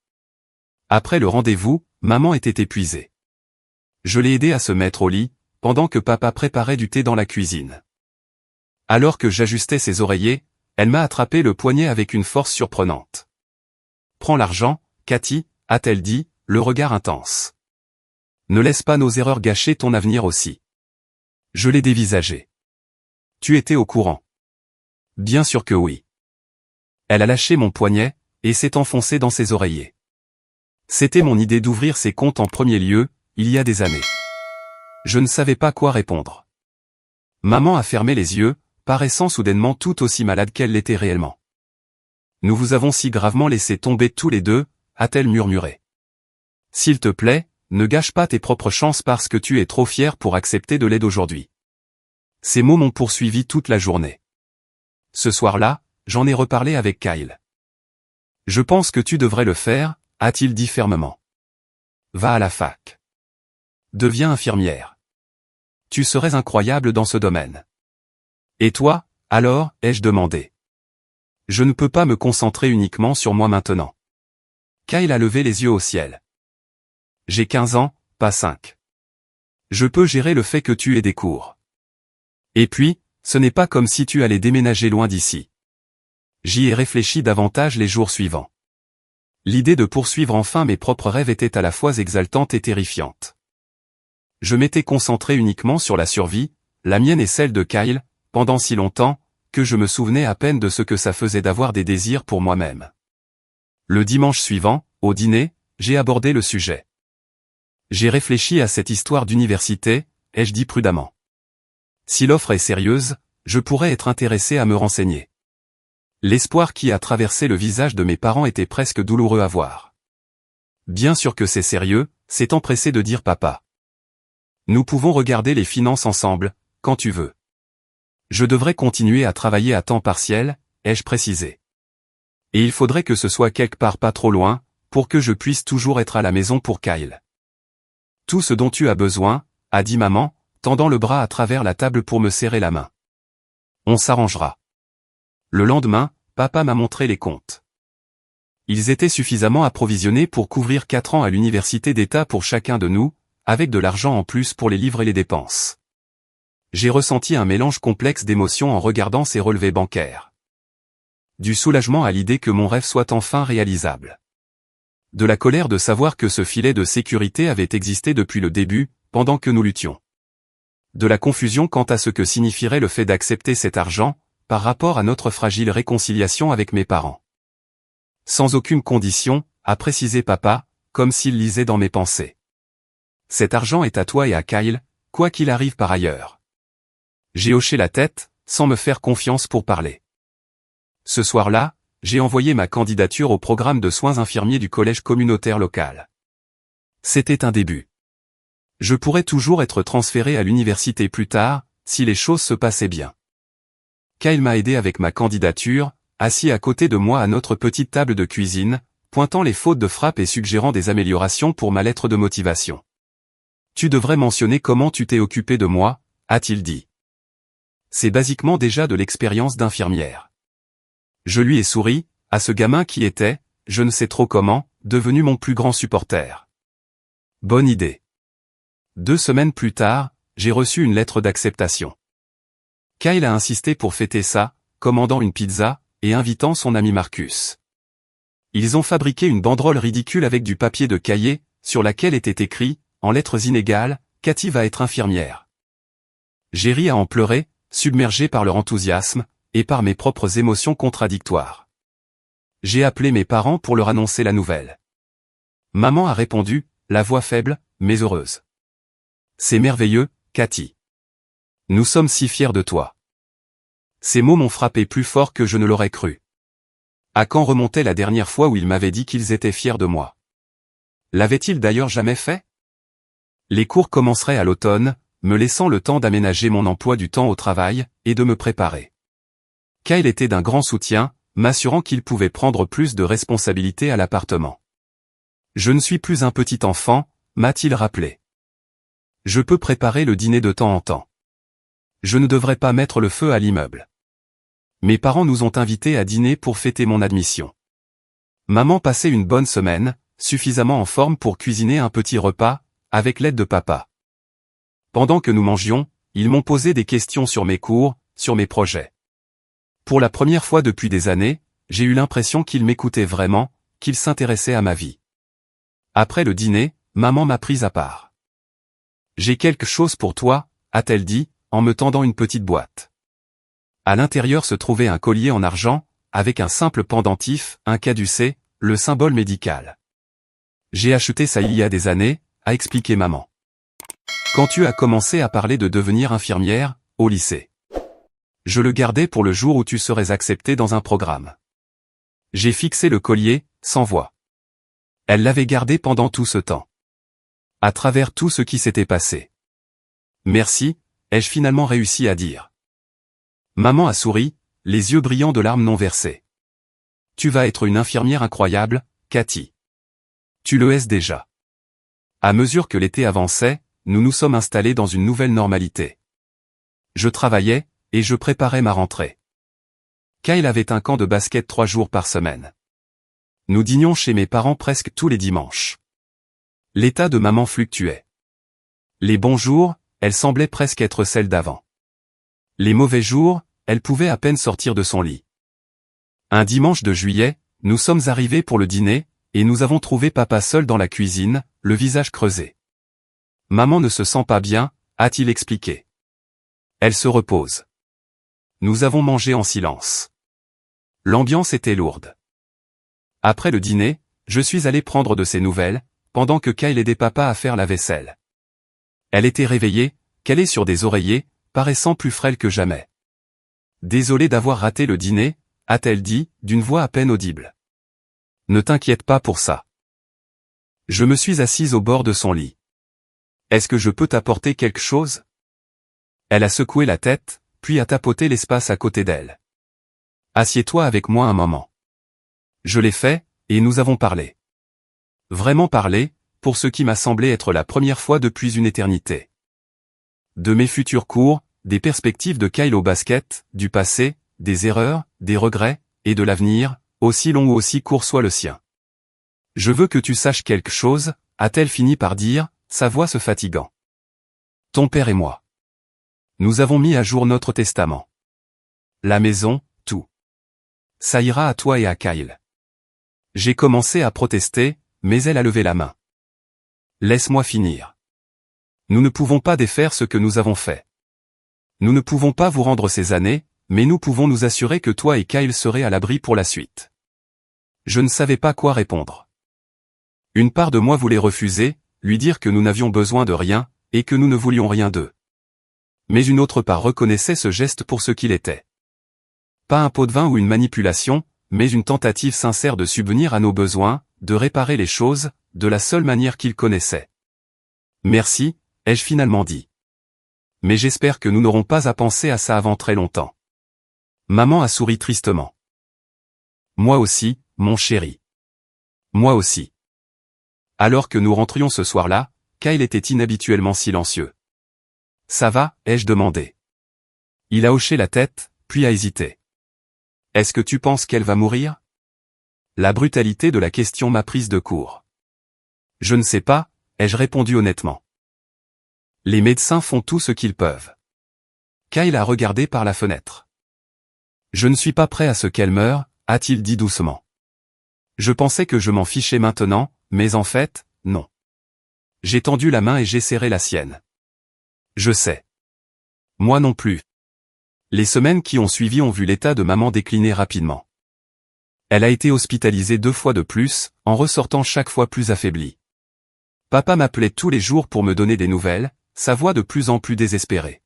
Après le rendez-vous, maman était épuisée. Je l'ai aidée à se mettre au lit, pendant que papa préparait du thé dans la cuisine. Alors que j'ajustais ses oreillers, elle m'a attrapé le poignet avec une force surprenante. Prends l'argent, Cathy, a-t-elle dit, le regard intense. Ne laisse pas nos erreurs gâcher ton avenir aussi. Je l'ai dévisagé. Tu étais au courant. Bien sûr que oui. Elle a lâché mon poignet, et s'est enfoncée dans ses oreillers. C'était mon idée d'ouvrir ses comptes en premier lieu, il y a des années. Je ne savais pas quoi répondre. Maman a fermé les yeux, paraissant soudainement tout aussi malade qu'elle l'était réellement. Nous vous avons si gravement laissé tomber tous les deux, a-t-elle murmuré. S'il te plaît, ne gâche pas tes propres chances parce que tu es trop fier pour accepter de l'aide aujourd'hui. Ces mots m'ont poursuivi toute la journée. Ce soir-là, j'en ai reparlé avec Kyle. Je pense que tu devrais le faire, a-t-il dit fermement. Va à la fac. Deviens infirmière. Tu serais incroyable dans ce domaine. Et toi, alors, ai-je demandé. Je ne peux pas me concentrer uniquement sur moi maintenant. Kyle a levé les yeux au ciel. J'ai 15 ans, pas 5. Je peux gérer le fait que tu aies des cours. Et puis, ce n'est pas comme si tu allais déménager loin d'ici. J'y ai réfléchi davantage les jours suivants. L'idée de poursuivre enfin mes propres rêves était à la fois exaltante et terrifiante. Je m'étais concentré uniquement sur la survie, la mienne et celle de Kyle, pendant si longtemps, que je me souvenais à peine de ce que ça faisait d'avoir des désirs pour moi-même. Le dimanche suivant, au dîner, j'ai abordé le sujet. J'ai réfléchi à cette histoire d'université, ai-je dit prudemment. Si l'offre est sérieuse, je pourrais être intéressé à me renseigner. L'espoir qui a traversé le visage de mes parents était presque douloureux à voir. Bien sûr que c'est sérieux, s'est empressé de dire papa. Nous pouvons regarder les finances ensemble, quand tu veux. Je devrais continuer à travailler à temps partiel, ai-je précisé. Et il faudrait que ce soit quelque part pas trop loin, pour que je puisse toujours être à la maison pour Kyle. Tout ce dont tu as besoin, a dit maman, tendant le bras à travers la table pour me serrer la main. On s'arrangera. Le lendemain, papa m'a montré les comptes. Ils étaient suffisamment approvisionnés pour couvrir 4 ans à l'université d'État pour chacun de nous, avec de l'argent en plus pour les livres et les dépenses. J'ai ressenti un mélange complexe d'émotions en regardant ces relevés bancaires. Du soulagement à l'idée que mon rêve soit enfin réalisable. De la colère de savoir que ce filet de sécurité avait existé depuis le début, pendant que nous luttions. De la confusion quant à ce que signifierait le fait d'accepter cet argent, par rapport à notre fragile réconciliation avec mes parents. Sans aucune condition, a précisé papa, comme s'il lisait dans mes pensées. Cet argent est à toi et à Kyle, quoi qu'il arrive par ailleurs. J'ai hoché la tête, sans me faire confiance pour parler. Ce soir-là, j'ai envoyé ma candidature au programme de soins infirmiers du collège communautaire local. C'était un début. Je pourrais toujours être transféré à l'université plus tard, si les choses se passaient bien. Kyle m'a aidé avec ma candidature, assis à côté de moi à notre petite table de cuisine, pointant les fautes de frappe et suggérant des améliorations pour ma lettre de motivation. Tu devrais mentionner comment tu t'es occupé de moi, a-t-il dit. C'est basiquement déjà de l'expérience d'infirmière. Je lui ai souri, à ce gamin qui était, je ne sais trop comment, devenu mon plus grand supporter. Bonne idée. 2 semaines plus tard, j'ai reçu une lettre d'acceptation. Kyle a insisté pour fêter ça, commandant une pizza, et invitant son ami Marcus. Ils ont fabriqué une banderole ridicule avec du papier de cahier, sur laquelle était écrit, en lettres inégales, Cathy va être infirmière. J'ai ri à en pleurer, submergé par leur enthousiasme, et par mes propres émotions contradictoires. J'ai appelé mes parents pour leur annoncer la nouvelle. Maman a répondu, la voix faible, mais heureuse. C'est merveilleux, Cathy. Nous sommes si fiers de toi. Ces mots m'ont frappé plus fort que je ne l'aurais cru. À quand remontait la dernière fois où ils m'avaient dit qu'ils étaient fiers de moi? L'avaient-ils d'ailleurs jamais fait? Les cours commenceraient à l'automne, me laissant le temps d'aménager mon emploi du temps au travail, et de me préparer. Kyle était d'un grand soutien, m'assurant qu'il pouvait prendre plus de responsabilités à l'appartement. Je ne suis plus un petit enfant, m'a-t-il rappelé. Je peux préparer le dîner de temps en temps. Je ne devrais pas mettre le feu à l'immeuble. Mes parents nous ont invités à dîner pour fêter mon admission. Maman passait une bonne semaine, suffisamment en forme pour cuisiner un petit repas, avec l'aide de papa. Pendant que nous mangions, ils m'ont posé des questions sur mes cours, sur mes projets. Pour la première fois depuis des années, j'ai eu l'impression qu'ils m'écoutaient vraiment, qu'ils s'intéressaient à ma vie. Après le dîner, maman m'a prise à part. J'ai quelque chose pour toi, a-t-elle dit, en me tendant une petite boîte. À l'intérieur se trouvait un collier en argent, avec un simple pendentif, un caducée, le symbole médical. J'ai acheté ça il y a des années, a expliqué maman. Quand tu as commencé à parler de devenir infirmière, au lycée. Je le gardais pour le jour où tu serais acceptée dans un programme. J'ai fixé le collier, sans voix. Elle l'avait gardé pendant tout ce temps. À travers tout ce qui s'était passé. Merci, ai-je finalement réussi à dire. Maman a souri, les yeux brillants de larmes non versées. Tu vas être une infirmière incroyable, Cathy. Tu le es déjà. À mesure que l'été avançait, nous nous sommes installés dans une nouvelle normalité. Je travaillais, et je préparais ma rentrée. Kyle avait un camp de basket 3 jours par semaine. Nous dînions chez mes parents presque tous les dimanches. L'état de maman fluctuait. Les bons jours, elle semblait presque être celle d'avant. Les mauvais jours, elle pouvait à peine sortir de son lit. Un dimanche de juillet, nous sommes arrivés pour le dîner, et nous avons trouvé papa seul dans la cuisine, le visage creusé. Maman ne se sent pas bien, a-t-il expliqué. Elle se repose. Nous avons mangé en silence. L'ambiance était lourde. Après le dîner, je suis allé prendre de ses nouvelles, pendant que Kyle aidait papa à faire la vaisselle. Elle était réveillée, calée sur des oreillers, paraissant plus frêle que jamais. Désolée d'avoir raté le dîner, a-t-elle dit, d'une voix à peine audible. Ne t'inquiète pas pour ça. Je me suis assise au bord de son lit. Est-ce que je peux t'apporter quelque chose? Elle a secoué la tête, puis a tapoté l'espace à côté d'elle. Assieds-toi avec moi un moment. Je l'ai fait, et nous avons parlé. Vraiment parlé, pour ce qui m'a semblé être la première fois depuis une éternité. De mes futurs cours, des perspectives de Kyle au basket, du passé, des erreurs, des regrets, et de l'avenir, aussi long ou aussi court soit le sien. Je veux que tu saches quelque chose, a-t-elle fini par dire, sa voix se fatiguant. Ton père et moi. Nous avons mis à jour notre testament. La maison, tout. Ça ira à toi et à Kyle. J'ai commencé à protester, mais elle a levé la main. Laisse-moi finir. Nous ne pouvons pas défaire ce que nous avons fait. Nous ne pouvons pas vous rendre ces années, mais nous pouvons nous assurer que toi et Kyle serez à l'abri pour la suite. Je ne savais pas quoi répondre. Une part de moi voulait refuser, lui dire que nous n'avions besoin de rien, et que nous ne voulions rien d'eux. Mais une autre part reconnaissait ce geste pour ce qu'il était. Pas un pot de vin ou une manipulation, mais une tentative sincère de subvenir à nos besoins, de réparer les choses, de la seule manière qu'il connaissait. Merci, ai-je finalement dit. Mais j'espère que nous n'aurons pas à penser à ça avant très longtemps. Maman a souri tristement. Moi aussi, mon chéri. Moi aussi. Alors que nous rentrions ce soir-là, Kyle était inhabituellement silencieux. Ça va, ai-je demandé. Il a hoché la tête, puis a hésité. Est-ce que tu penses qu'elle va mourir? La brutalité de la question m'a prise de court. Je ne sais pas, ai-je répondu honnêtement. Les médecins font tout ce qu'ils peuvent. Kyle a regardé par la fenêtre. Je ne suis pas prêt à ce qu'elle meure, a-t-il dit doucement. Je pensais que je m'en fichais maintenant, mais en fait, non. J'ai tendu la main et j'ai serré la sienne. Je sais. Moi non plus. Les semaines qui ont suivi ont vu l'état de maman décliner rapidement. Elle a été hospitalisée 2 fois de plus, en ressortant chaque fois plus affaiblie. Papa m'appelait tous les jours pour me donner des nouvelles, sa voix de plus en plus désespérée.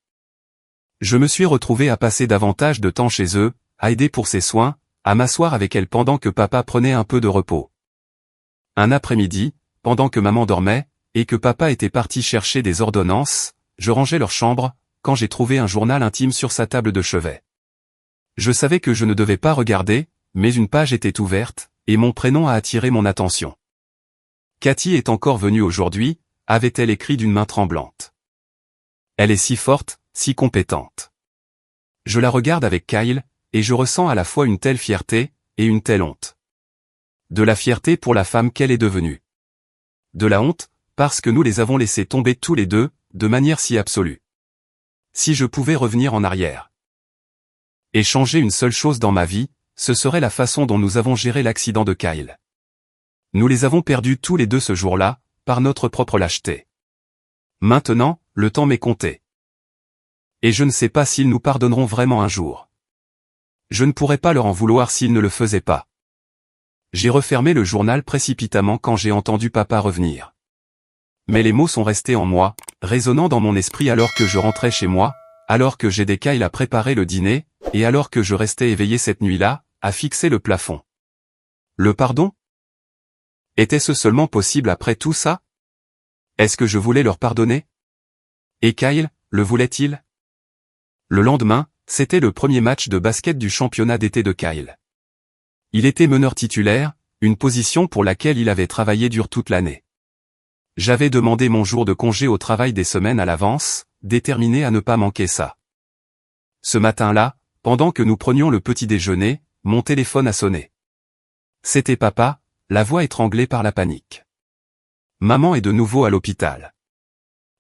Je me suis retrouvé à passer davantage de temps chez eux, à aider pour ses soins, à m'asseoir avec elle pendant que papa prenait un peu de repos. Un après-midi, pendant que maman dormait, et que papa était parti chercher des ordonnances, je rangeais leur chambre, quand j'ai trouvé un journal intime sur sa table de chevet. Je savais que je ne devais pas regarder, mais une page était ouverte, et mon prénom a attiré mon attention. Cathy est encore venue aujourd'hui, avait-elle écrit d'une main tremblante. Elle est si forte, si compétente. Je la regarde avec Kyle, et je ressens à la fois une telle fierté, et une telle honte. De la fierté pour la femme qu'elle est devenue. De la honte, parce que nous les avons laissés tomber tous les deux, de manière si absolue. Si je pouvais revenir en arrière. Et changer une seule chose dans ma vie, ce serait la façon dont nous avons géré l'accident de Kyle. Nous les avons perdus tous les deux ce jour-là, par notre propre lâcheté. Maintenant, le temps m'est compté. Et je ne sais pas s'ils nous pardonneront vraiment un jour. Je ne pourrais pas leur en vouloir s'ils ne le faisaient pas. J'ai refermé le journal précipitamment quand j'ai entendu papa revenir. Mais les mots sont restés en moi, résonnant dans mon esprit alors que je rentrais chez moi, alors que j'aidais Kyle à préparer le dîner, et alors que je restais éveillé cette nuit-là, à fixer le plafond. Le pardon? Était-ce seulement possible après tout ça? Est-ce que je voulais leur pardonner? Et Kyle, le voulait-il? Le lendemain, c'était le premier match de basket du championnat d'été de Kyle. Il était meneur titulaire, une position pour laquelle il avait travaillé dur toute l'année. J'avais demandé mon jour de congé au travail des semaines à l'avance, déterminé à ne pas manquer ça. Ce matin-là, pendant que nous prenions le petit déjeuner, mon téléphone a sonné. C'était papa, la voix étranglée par la panique. Maman est de nouveau à l'hôpital.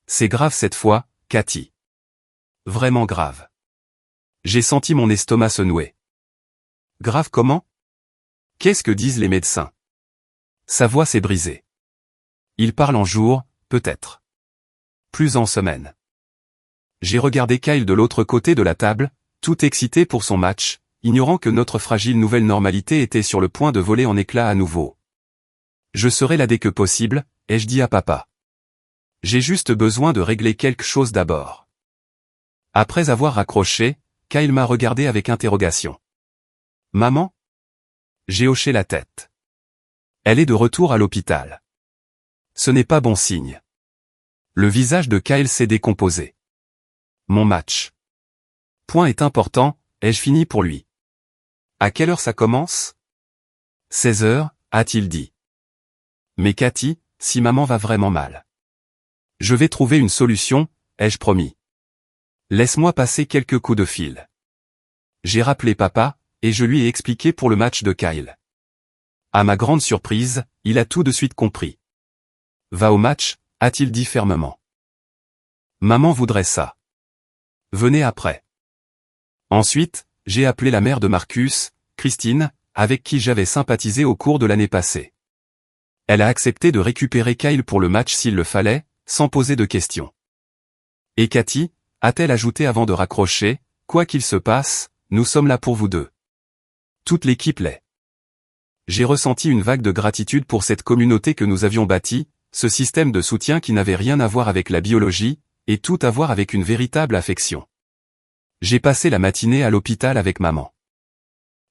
C'est grave cette fois, Cathy. Vraiment grave. J'ai senti mon estomac se nouer. Grave comment? Qu'est-ce que disent les médecins? Sa voix s'est brisée. Il parle en jours, peut-être. Plus en semaines. J'ai regardé Kyle de l'autre côté de la table, tout excité pour son match, ignorant que notre fragile nouvelle normalité était sur le point de voler en éclats à nouveau. Je serai là dès que possible, ai-je dit à papa. J'ai juste besoin de régler quelque chose d'abord. Après avoir raccroché, Kyle m'a regardé avec interrogation. Maman? J'ai hoché la tête. Elle est de retour à l'hôpital. Ce n'est pas bon signe. Le visage de Kyle s'est décomposé. Mon match. Point est important, ai-je fini pour lui. À quelle heure ça commence? 16 heures, a-t-il dit. Mais Cathy, si maman va vraiment mal. Je vais trouver une solution, ai-je promis. Laisse-moi passer quelques coups de fil. J'ai rappelé papa, et je lui ai expliqué pour le match de Kyle. À ma grande surprise, il a tout de suite compris. Va au match, a-t-il dit fermement. Maman voudrait ça. Venez après. Ensuite, j'ai appelé la mère de Marcus, Christine, avec qui j'avais sympathisé au cours de l'année passée. Elle a accepté de récupérer Kyle pour le match s'il le fallait, sans poser de questions. Et Cathy, a-t-elle ajouté avant de raccrocher, quoi qu'il se passe, nous sommes là pour vous deux. Toute l'équipe l'est. J'ai ressenti une vague de gratitude pour cette communauté que nous avions bâtie, ce système de soutien qui n'avait rien à voir avec la biologie, et tout à voir avec une véritable affection. J'ai passé la matinée à l'hôpital avec maman.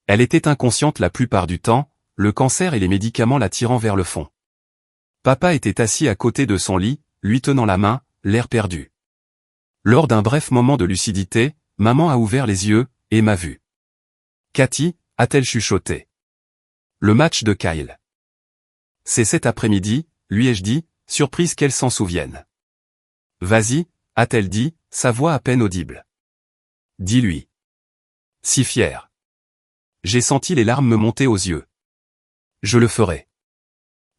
Elle était inconsciente la plupart du temps, le cancer et les médicaments la tirant vers le fond. Papa était assis à côté de son lit, lui tenant la main, l'air perdu. Lors d'un bref moment de lucidité, maman a ouvert les yeux, et m'a vu. Cathy, a-t-elle chuchoté. Le match de Kyle. C'est cet après-midi, lui ai-je dit, surprise qu'elle s'en souvienne. Vas-y, a-t-elle dit, sa voix à peine audible. Dis-lui. Si fier. J'ai senti les larmes me monter aux yeux. Je le ferai.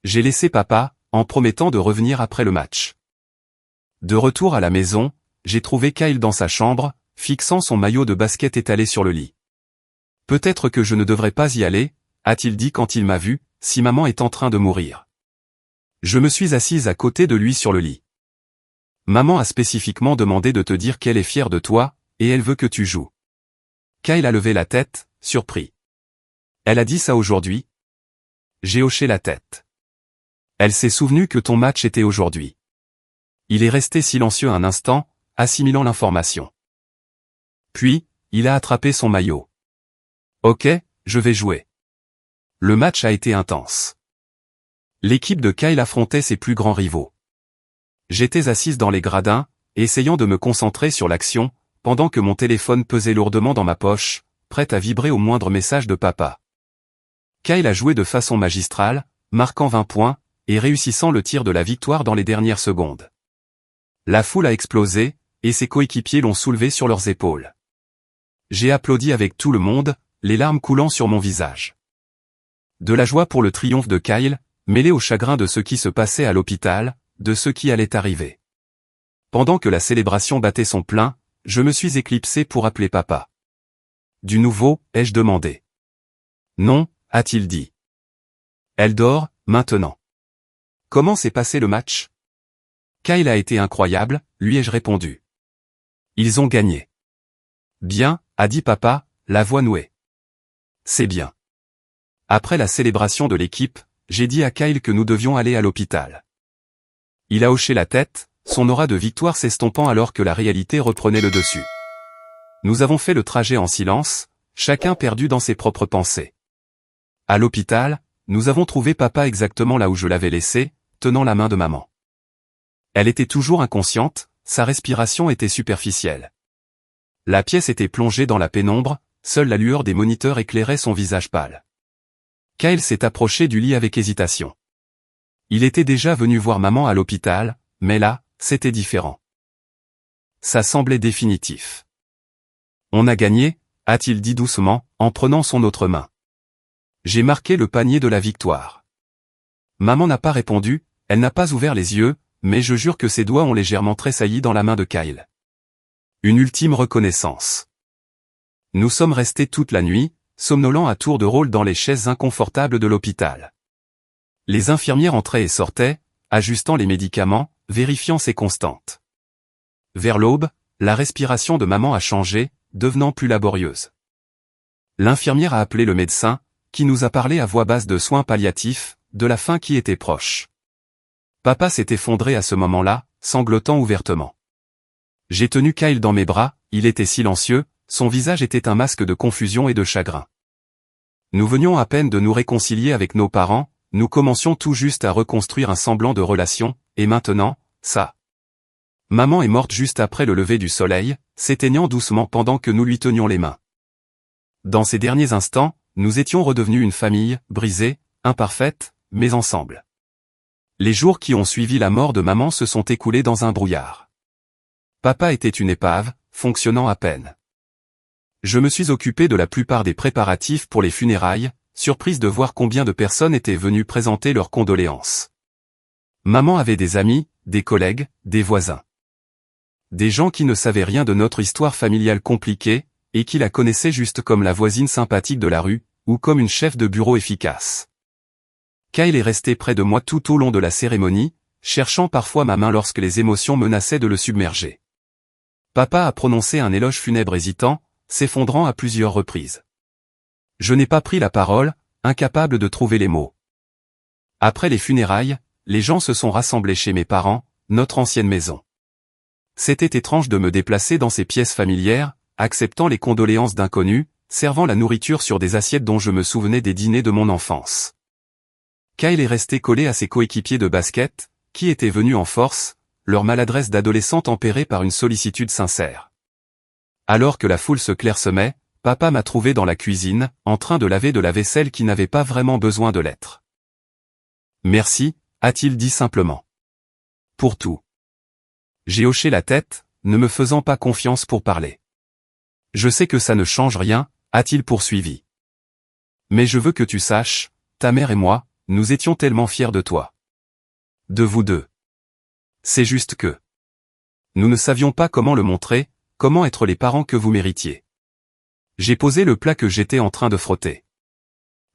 J'ai laissé papa, en promettant de revenir après le match. De retour à la maison, j'ai trouvé Kyle dans sa chambre, fixant son maillot de basket étalé sur le lit. Peut-être que je ne devrais pas y aller, a-t-il dit quand il m'a vu, si maman est en train de mourir. Je me suis assise à côté de lui sur le lit. Maman a spécifiquement demandé de te dire qu'elle est fière de toi, et elle veut que tu joues. Kyle a levé la tête, surpris. Elle a dit ça aujourd'hui? J'ai hoché la tête. Elle s'est souvenue que ton match était aujourd'hui. Il est resté silencieux un instant, assimilant l'information. Puis, il a attrapé son maillot. Ok, je vais jouer. Le match a été intense. L'équipe de Kyle affrontait ses plus grands rivaux. J'étais assise dans les gradins, essayant de me concentrer sur l'action, pendant que mon téléphone pesait lourdement dans ma poche, prêt à vibrer au moindre message de papa. Kyle a joué de façon magistrale, marquant 20 points, et réussissant le tir de la victoire dans les dernières secondes. La foule a explosé, et ses coéquipiers l'ont soulevé sur leurs épaules. J'ai applaudi avec tout le monde, les larmes coulant sur mon visage. De la joie pour le triomphe de Kyle, mêlée au chagrin de ce qui se passait à l'hôpital, de ce qui allait arriver. Pendant que la célébration battait son plein, je me suis éclipsé pour appeler papa. Du nouveau, ai-je demandé. Non, a-t-il dit. Elle dort, maintenant. Comment s'est passé le match? Kyle a été incroyable, lui ai-je répondu. Ils ont gagné. Bien, a dit papa, la voix nouée. c'est bien. Après la célébration de l'équipe, j'ai dit à Kyle que nous devions aller à l'hôpital. Il a hoché la tête, son aura de victoire s'estompant alors que la réalité reprenait le dessus. Nous avons fait le trajet en silence, chacun perdu dans ses propres pensées. À l'hôpital, nous avons trouvé papa exactement là où je l'avais laissé, tenant la main de maman. Elle était toujours inconsciente, sa respiration était superficielle. La pièce était plongée dans la pénombre, seule la lueur des moniteurs éclairait son visage pâle. Kyle s'est approché du lit avec hésitation. Il était déjà venu voir maman à l'hôpital, mais là, c'était différent. Ça semblait définitif. On a gagné, a-t-il dit doucement, en prenant son autre main. J'ai marqué le panier de la victoire. Maman n'a pas répondu, elle n'a pas ouvert les yeux, mais je jure que ses doigts ont légèrement tressailli dans la main de Kyle. Une ultime reconnaissance. Nous sommes restés toute la nuit, somnolents à tour de rôle dans les chaises inconfortables de l'hôpital. Les infirmières entraient et sortaient, ajustant les médicaments, vérifiant ses constantes. Vers l'aube, la respiration de maman a changé, devenant plus laborieuse. L'infirmière a appelé le médecin, qui nous a parlé à voix basse de soins palliatifs, de la fin qui était proche. Papa s'est effondré à ce moment-là, sanglotant ouvertement. J'ai tenu Kyle dans mes bras, il était silencieux, son visage était un masque de confusion et de chagrin. Nous venions à peine de nous réconcilier avec nos parents, nous commencions tout juste à reconstruire un semblant de relation, et maintenant, ça. Maman est morte juste après le lever du soleil, s'éteignant doucement pendant que nous lui tenions les mains. Dans ces derniers instants, nous étions redevenus une famille, brisée, imparfaite, mais ensemble. Les jours qui ont suivi la mort de maman se sont écoulés dans un brouillard. Papa était une épave, fonctionnant à peine. Je me suis occupé de la plupart des préparatifs pour les funérailles, surprise de voir combien de personnes étaient venues présenter leurs condoléances. Maman avait des amis, des collègues, des voisins. Des gens qui ne savaient rien de notre histoire familiale compliquée, et qui la connaissaient juste comme la voisine sympathique de la rue, ou comme une chef de bureau efficace. Kyle est resté près de moi tout au long de la cérémonie, cherchant parfois ma main lorsque les émotions menaçaient de le submerger. Papa a prononcé un éloge funèbre hésitant, s'effondrant à plusieurs reprises. Je n'ai pas pris la parole, incapable de trouver les mots. Après les funérailles, les gens se sont rassemblés chez mes parents, notre ancienne maison. C'était étrange de me déplacer dans ces pièces familières, acceptant les condoléances d'inconnus, servant la nourriture sur des assiettes dont je me souvenais des dîners de mon enfance. Kyle est resté collé à ses coéquipiers de basket, qui étaient venus en force, leur maladresse d'adolescent tempérée par une sollicitude sincère. Alors que la foule se clairsemait, papa m'a trouvé dans la cuisine, en train de laver de la vaisselle qui n'avait pas vraiment besoin de l'être. Merci, a-t-il dit simplement. Pour tout. J'ai hoché la tête, ne me faisant pas confiance pour parler. Je sais que ça ne change rien, a-t-il poursuivi. Mais je veux que tu saches, ta mère et moi, nous étions tellement fiers de toi. De vous deux. C'est juste que. Nous ne savions pas comment le montrer, comment être les parents que vous méritiez. J'ai posé le plat que j'étais en train de frotter.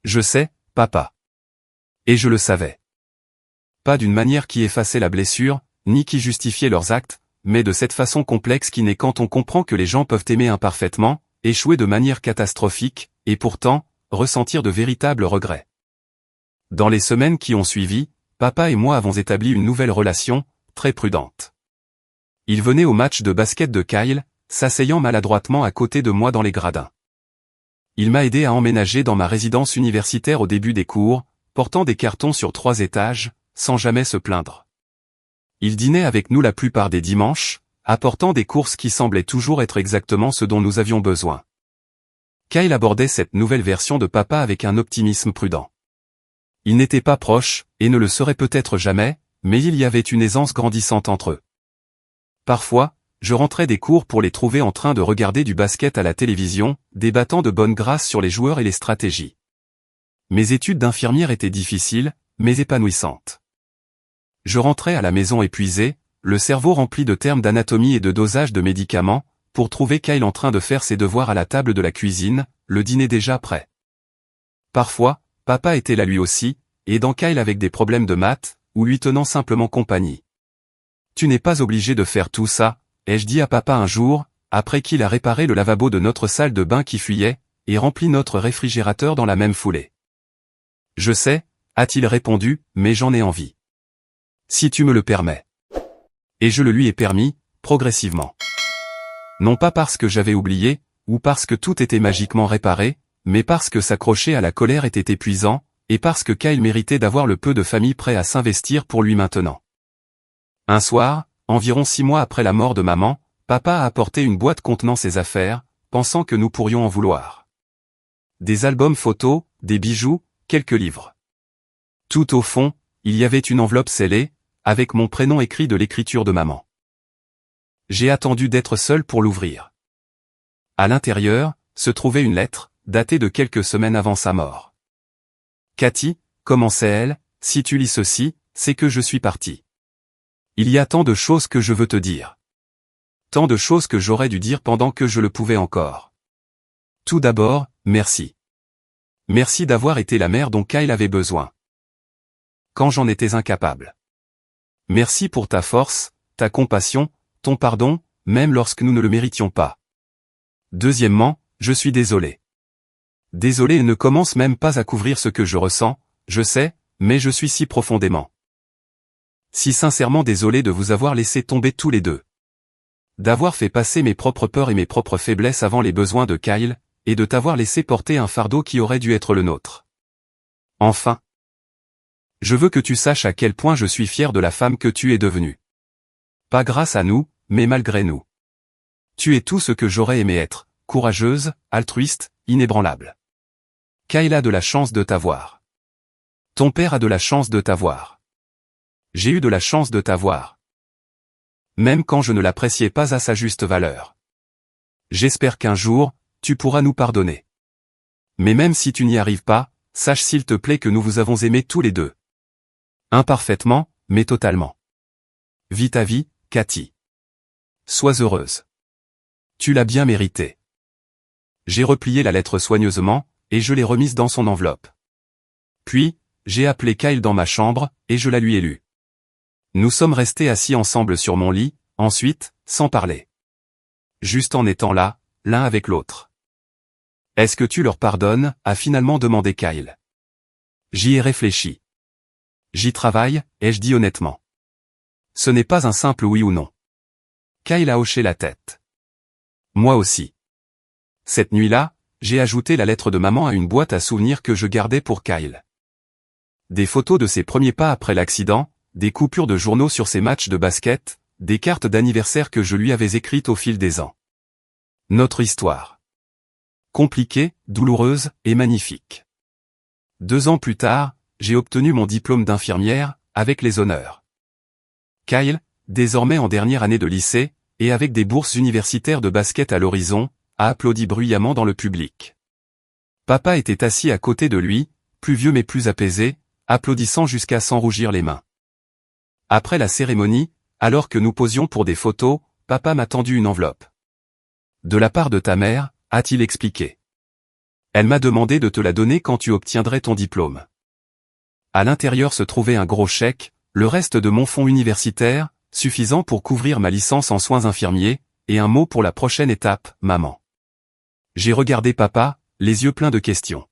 Je sais, papa. Et je le savais. Pas d'une manière qui effaçait la blessure, ni qui justifiait leurs actes, mais de cette façon complexe qui naît quand on comprend que les gens peuvent aimer imparfaitement, échouer de manière catastrophique, et pourtant, ressentir de véritables regrets. Dans les semaines qui ont suivi, papa et moi avons établi une nouvelle relation, très prudente. Il venait au match de basket de Kyle, s'asseyant maladroitement à côté de moi dans les gradins. Il m'a aidé à emménager dans ma résidence universitaire au début des cours, portant des cartons sur 3 étages, sans jamais se plaindre. Il dînait avec nous la plupart des dimanches, apportant des courses qui semblaient toujours être exactement ce dont nous avions besoin. Kyle abordait cette nouvelle version de papa avec un optimisme prudent. Il n'était pas proche, et ne le serait peut-être jamais, mais il y avait une aisance grandissante entre eux. Parfois, je rentrais des cours pour les trouver en train de regarder du basket à la télévision, débattant de bonne grâce sur les joueurs et les stratégies. Mes études d'infirmière étaient difficiles, mais épanouissantes. Je rentrais à la maison épuisé, le cerveau rempli de termes d'anatomie et de dosage de médicaments, pour trouver Kyle en train de faire ses devoirs à la table de la cuisine, le dîner déjà prêt. Parfois, papa était là lui aussi, aidant Kyle avec des problèmes de maths, ou lui tenant simplement compagnie. Tu n'es pas obligé de faire tout ça, ai-je dit à papa un jour, après qu'il a réparé le lavabo de notre salle de bain qui fuyait, et remplit notre réfrigérateur dans la même foulée. Je sais, a-t-il répondu, mais j'en ai envie. Si tu me le permets. Et je le lui ai permis, progressivement. Non pas parce que j'avais oublié, ou parce que tout était magiquement réparé, mais parce que s'accrocher à la colère était épuisant, et parce que Kyle méritait d'avoir le peu de famille prêt à s'investir pour lui maintenant. Un soir, environ 6 mois après la mort de maman, papa a apporté une boîte contenant ses affaires, pensant que nous pourrions en vouloir. Des albums photos, des bijoux, quelques livres. Tout au fond, il y avait une enveloppe scellée, avec mon prénom écrit de l'écriture de maman. J'ai attendu d'être seul pour l'ouvrir. À l'intérieur, se trouvait une lettre, datée de quelques semaines avant sa mort. Cathy, commençait-elle, si tu lis ceci, c'est que je suis parti. Il y a tant de choses que je veux te dire. Tant de choses que j'aurais dû dire pendant que je le pouvais encore. Tout d'abord, merci. Merci d'avoir été la mère dont Kyle avait besoin. Quand j'en étais incapable. Merci pour ta force, ta compassion, ton pardon, même lorsque nous ne le méritions pas. Deuxièmement, je suis désolé. Désolé et ne commence même pas à couvrir ce que je ressens, je sais, mais je suis si profondément. Si sincèrement désolé de vous avoir laissé tomber tous les deux. D'avoir fait passer mes propres peurs et mes propres faiblesses avant les besoins de Kyle, et de t'avoir laissé porter un fardeau qui aurait dû être le nôtre. Enfin. Je veux que tu saches à quel point je suis fier de la femme que tu es devenue. Pas grâce à nous, mais malgré nous. Tu es tout ce que j'aurais aimé être, courageuse, altruiste, inébranlable. Kyle a de la chance de t'avoir. Ton père a de la chance de t'avoir. J'ai eu de la chance de t'avoir. Même quand je ne l'appréciais pas à sa juste valeur. J'espère qu'un jour, tu pourras nous pardonner. Mais même si tu n'y arrives pas, sache s'il te plaît que nous vous avons aimés tous les deux. Imparfaitement, mais totalement. Vis ta vie, Cathy. Sois heureuse. Tu l'as bien mérité. J'ai replié la lettre soigneusement, et je l'ai remise dans son enveloppe. Puis, j'ai appelé Kyle dans ma chambre, et je la lui ai lue. Nous sommes restés assis ensemble sur mon lit, ensuite, sans parler. Juste en étant là, l'un avec l'autre. Est-ce que tu leur pardonnes, a finalement demandé Kyle. J'y ai réfléchi. J'y travaille, ai-je dit honnêtement. Ce n'est pas un simple oui ou non. Kyle a hoché la tête. Moi aussi. Cette nuit-là, j'ai ajouté la lettre de maman à une boîte à souvenirs que je gardais pour Kyle. Des photos de ses premiers pas après l'accident, des coupures de journaux sur ses matchs de basket, des cartes d'anniversaire que je lui avais écrites au fil des ans. Notre histoire. Compliquée, douloureuse et magnifique. 2 ans plus tard, j'ai obtenu mon diplôme d'infirmière, avec les honneurs. Kyle, désormais en dernière année de lycée, et avec des bourses universitaires de basket à l'horizon, a applaudi bruyamment dans le public. Papa était assis à côté de lui, plus vieux mais plus apaisé, applaudissant jusqu'à s'en rougir les mains. Après la cérémonie, alors que nous posions pour des photos, papa m'a tendu une enveloppe. De la part de ta mère, a-t-il expliqué. Elle m'a demandé de te la donner quand tu obtiendrais ton diplôme. À l'intérieur se trouvait un gros chèque, le reste de mon fonds universitaire, suffisant pour couvrir ma licence en soins infirmiers, et un mot pour la prochaine étape, maman. J'ai regardé papa, les yeux pleins de questions.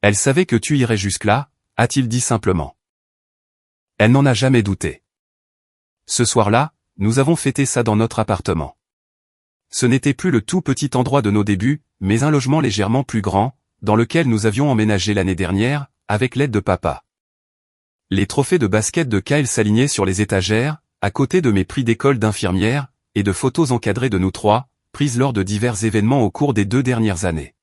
Elle savait que tu irais jusque-là, a-t-il dit simplement. Elle n'en a jamais douté. Ce soir-là, nous avons fêté ça dans notre appartement. Ce n'était plus le tout petit endroit de nos débuts, mais un logement légèrement plus grand, dans lequel nous avions emménagé l'année dernière, avec l'aide de papa. Les trophées de basket de Kyle s'alignaient sur les étagères, à côté de mes prix d'école d'infirmière, et de photos encadrées de nous trois, prises lors de divers événements au cours des 2 dernières années.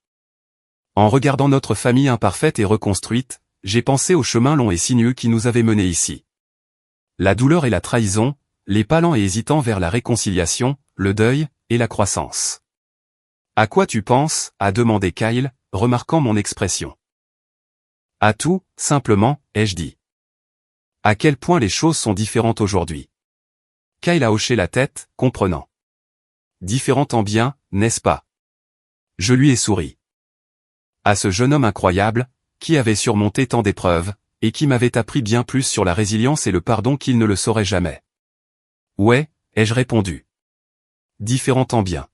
En regardant notre famille imparfaite et reconstruite, j'ai pensé au chemin long et sinueux qui nous avait menés ici. La douleur et la trahison, les pas lents et hésitants vers la réconciliation, le deuil, et la croissance. À quoi tu penses, a demandé Kyle, remarquant mon expression. À tout, simplement, ai-je dit. À quel point les choses sont différentes aujourd'hui. Kyle a hoché la tête, comprenant. Différentes en bien, n'est-ce pas? Je lui ai souri. À ce jeune homme incroyable, qui avait surmonté tant d'épreuves, et qui m'avait appris bien plus sur la résilience et le pardon qu'il ne le saurait jamais. Ouais, ai-je répondu. Différentes en bien.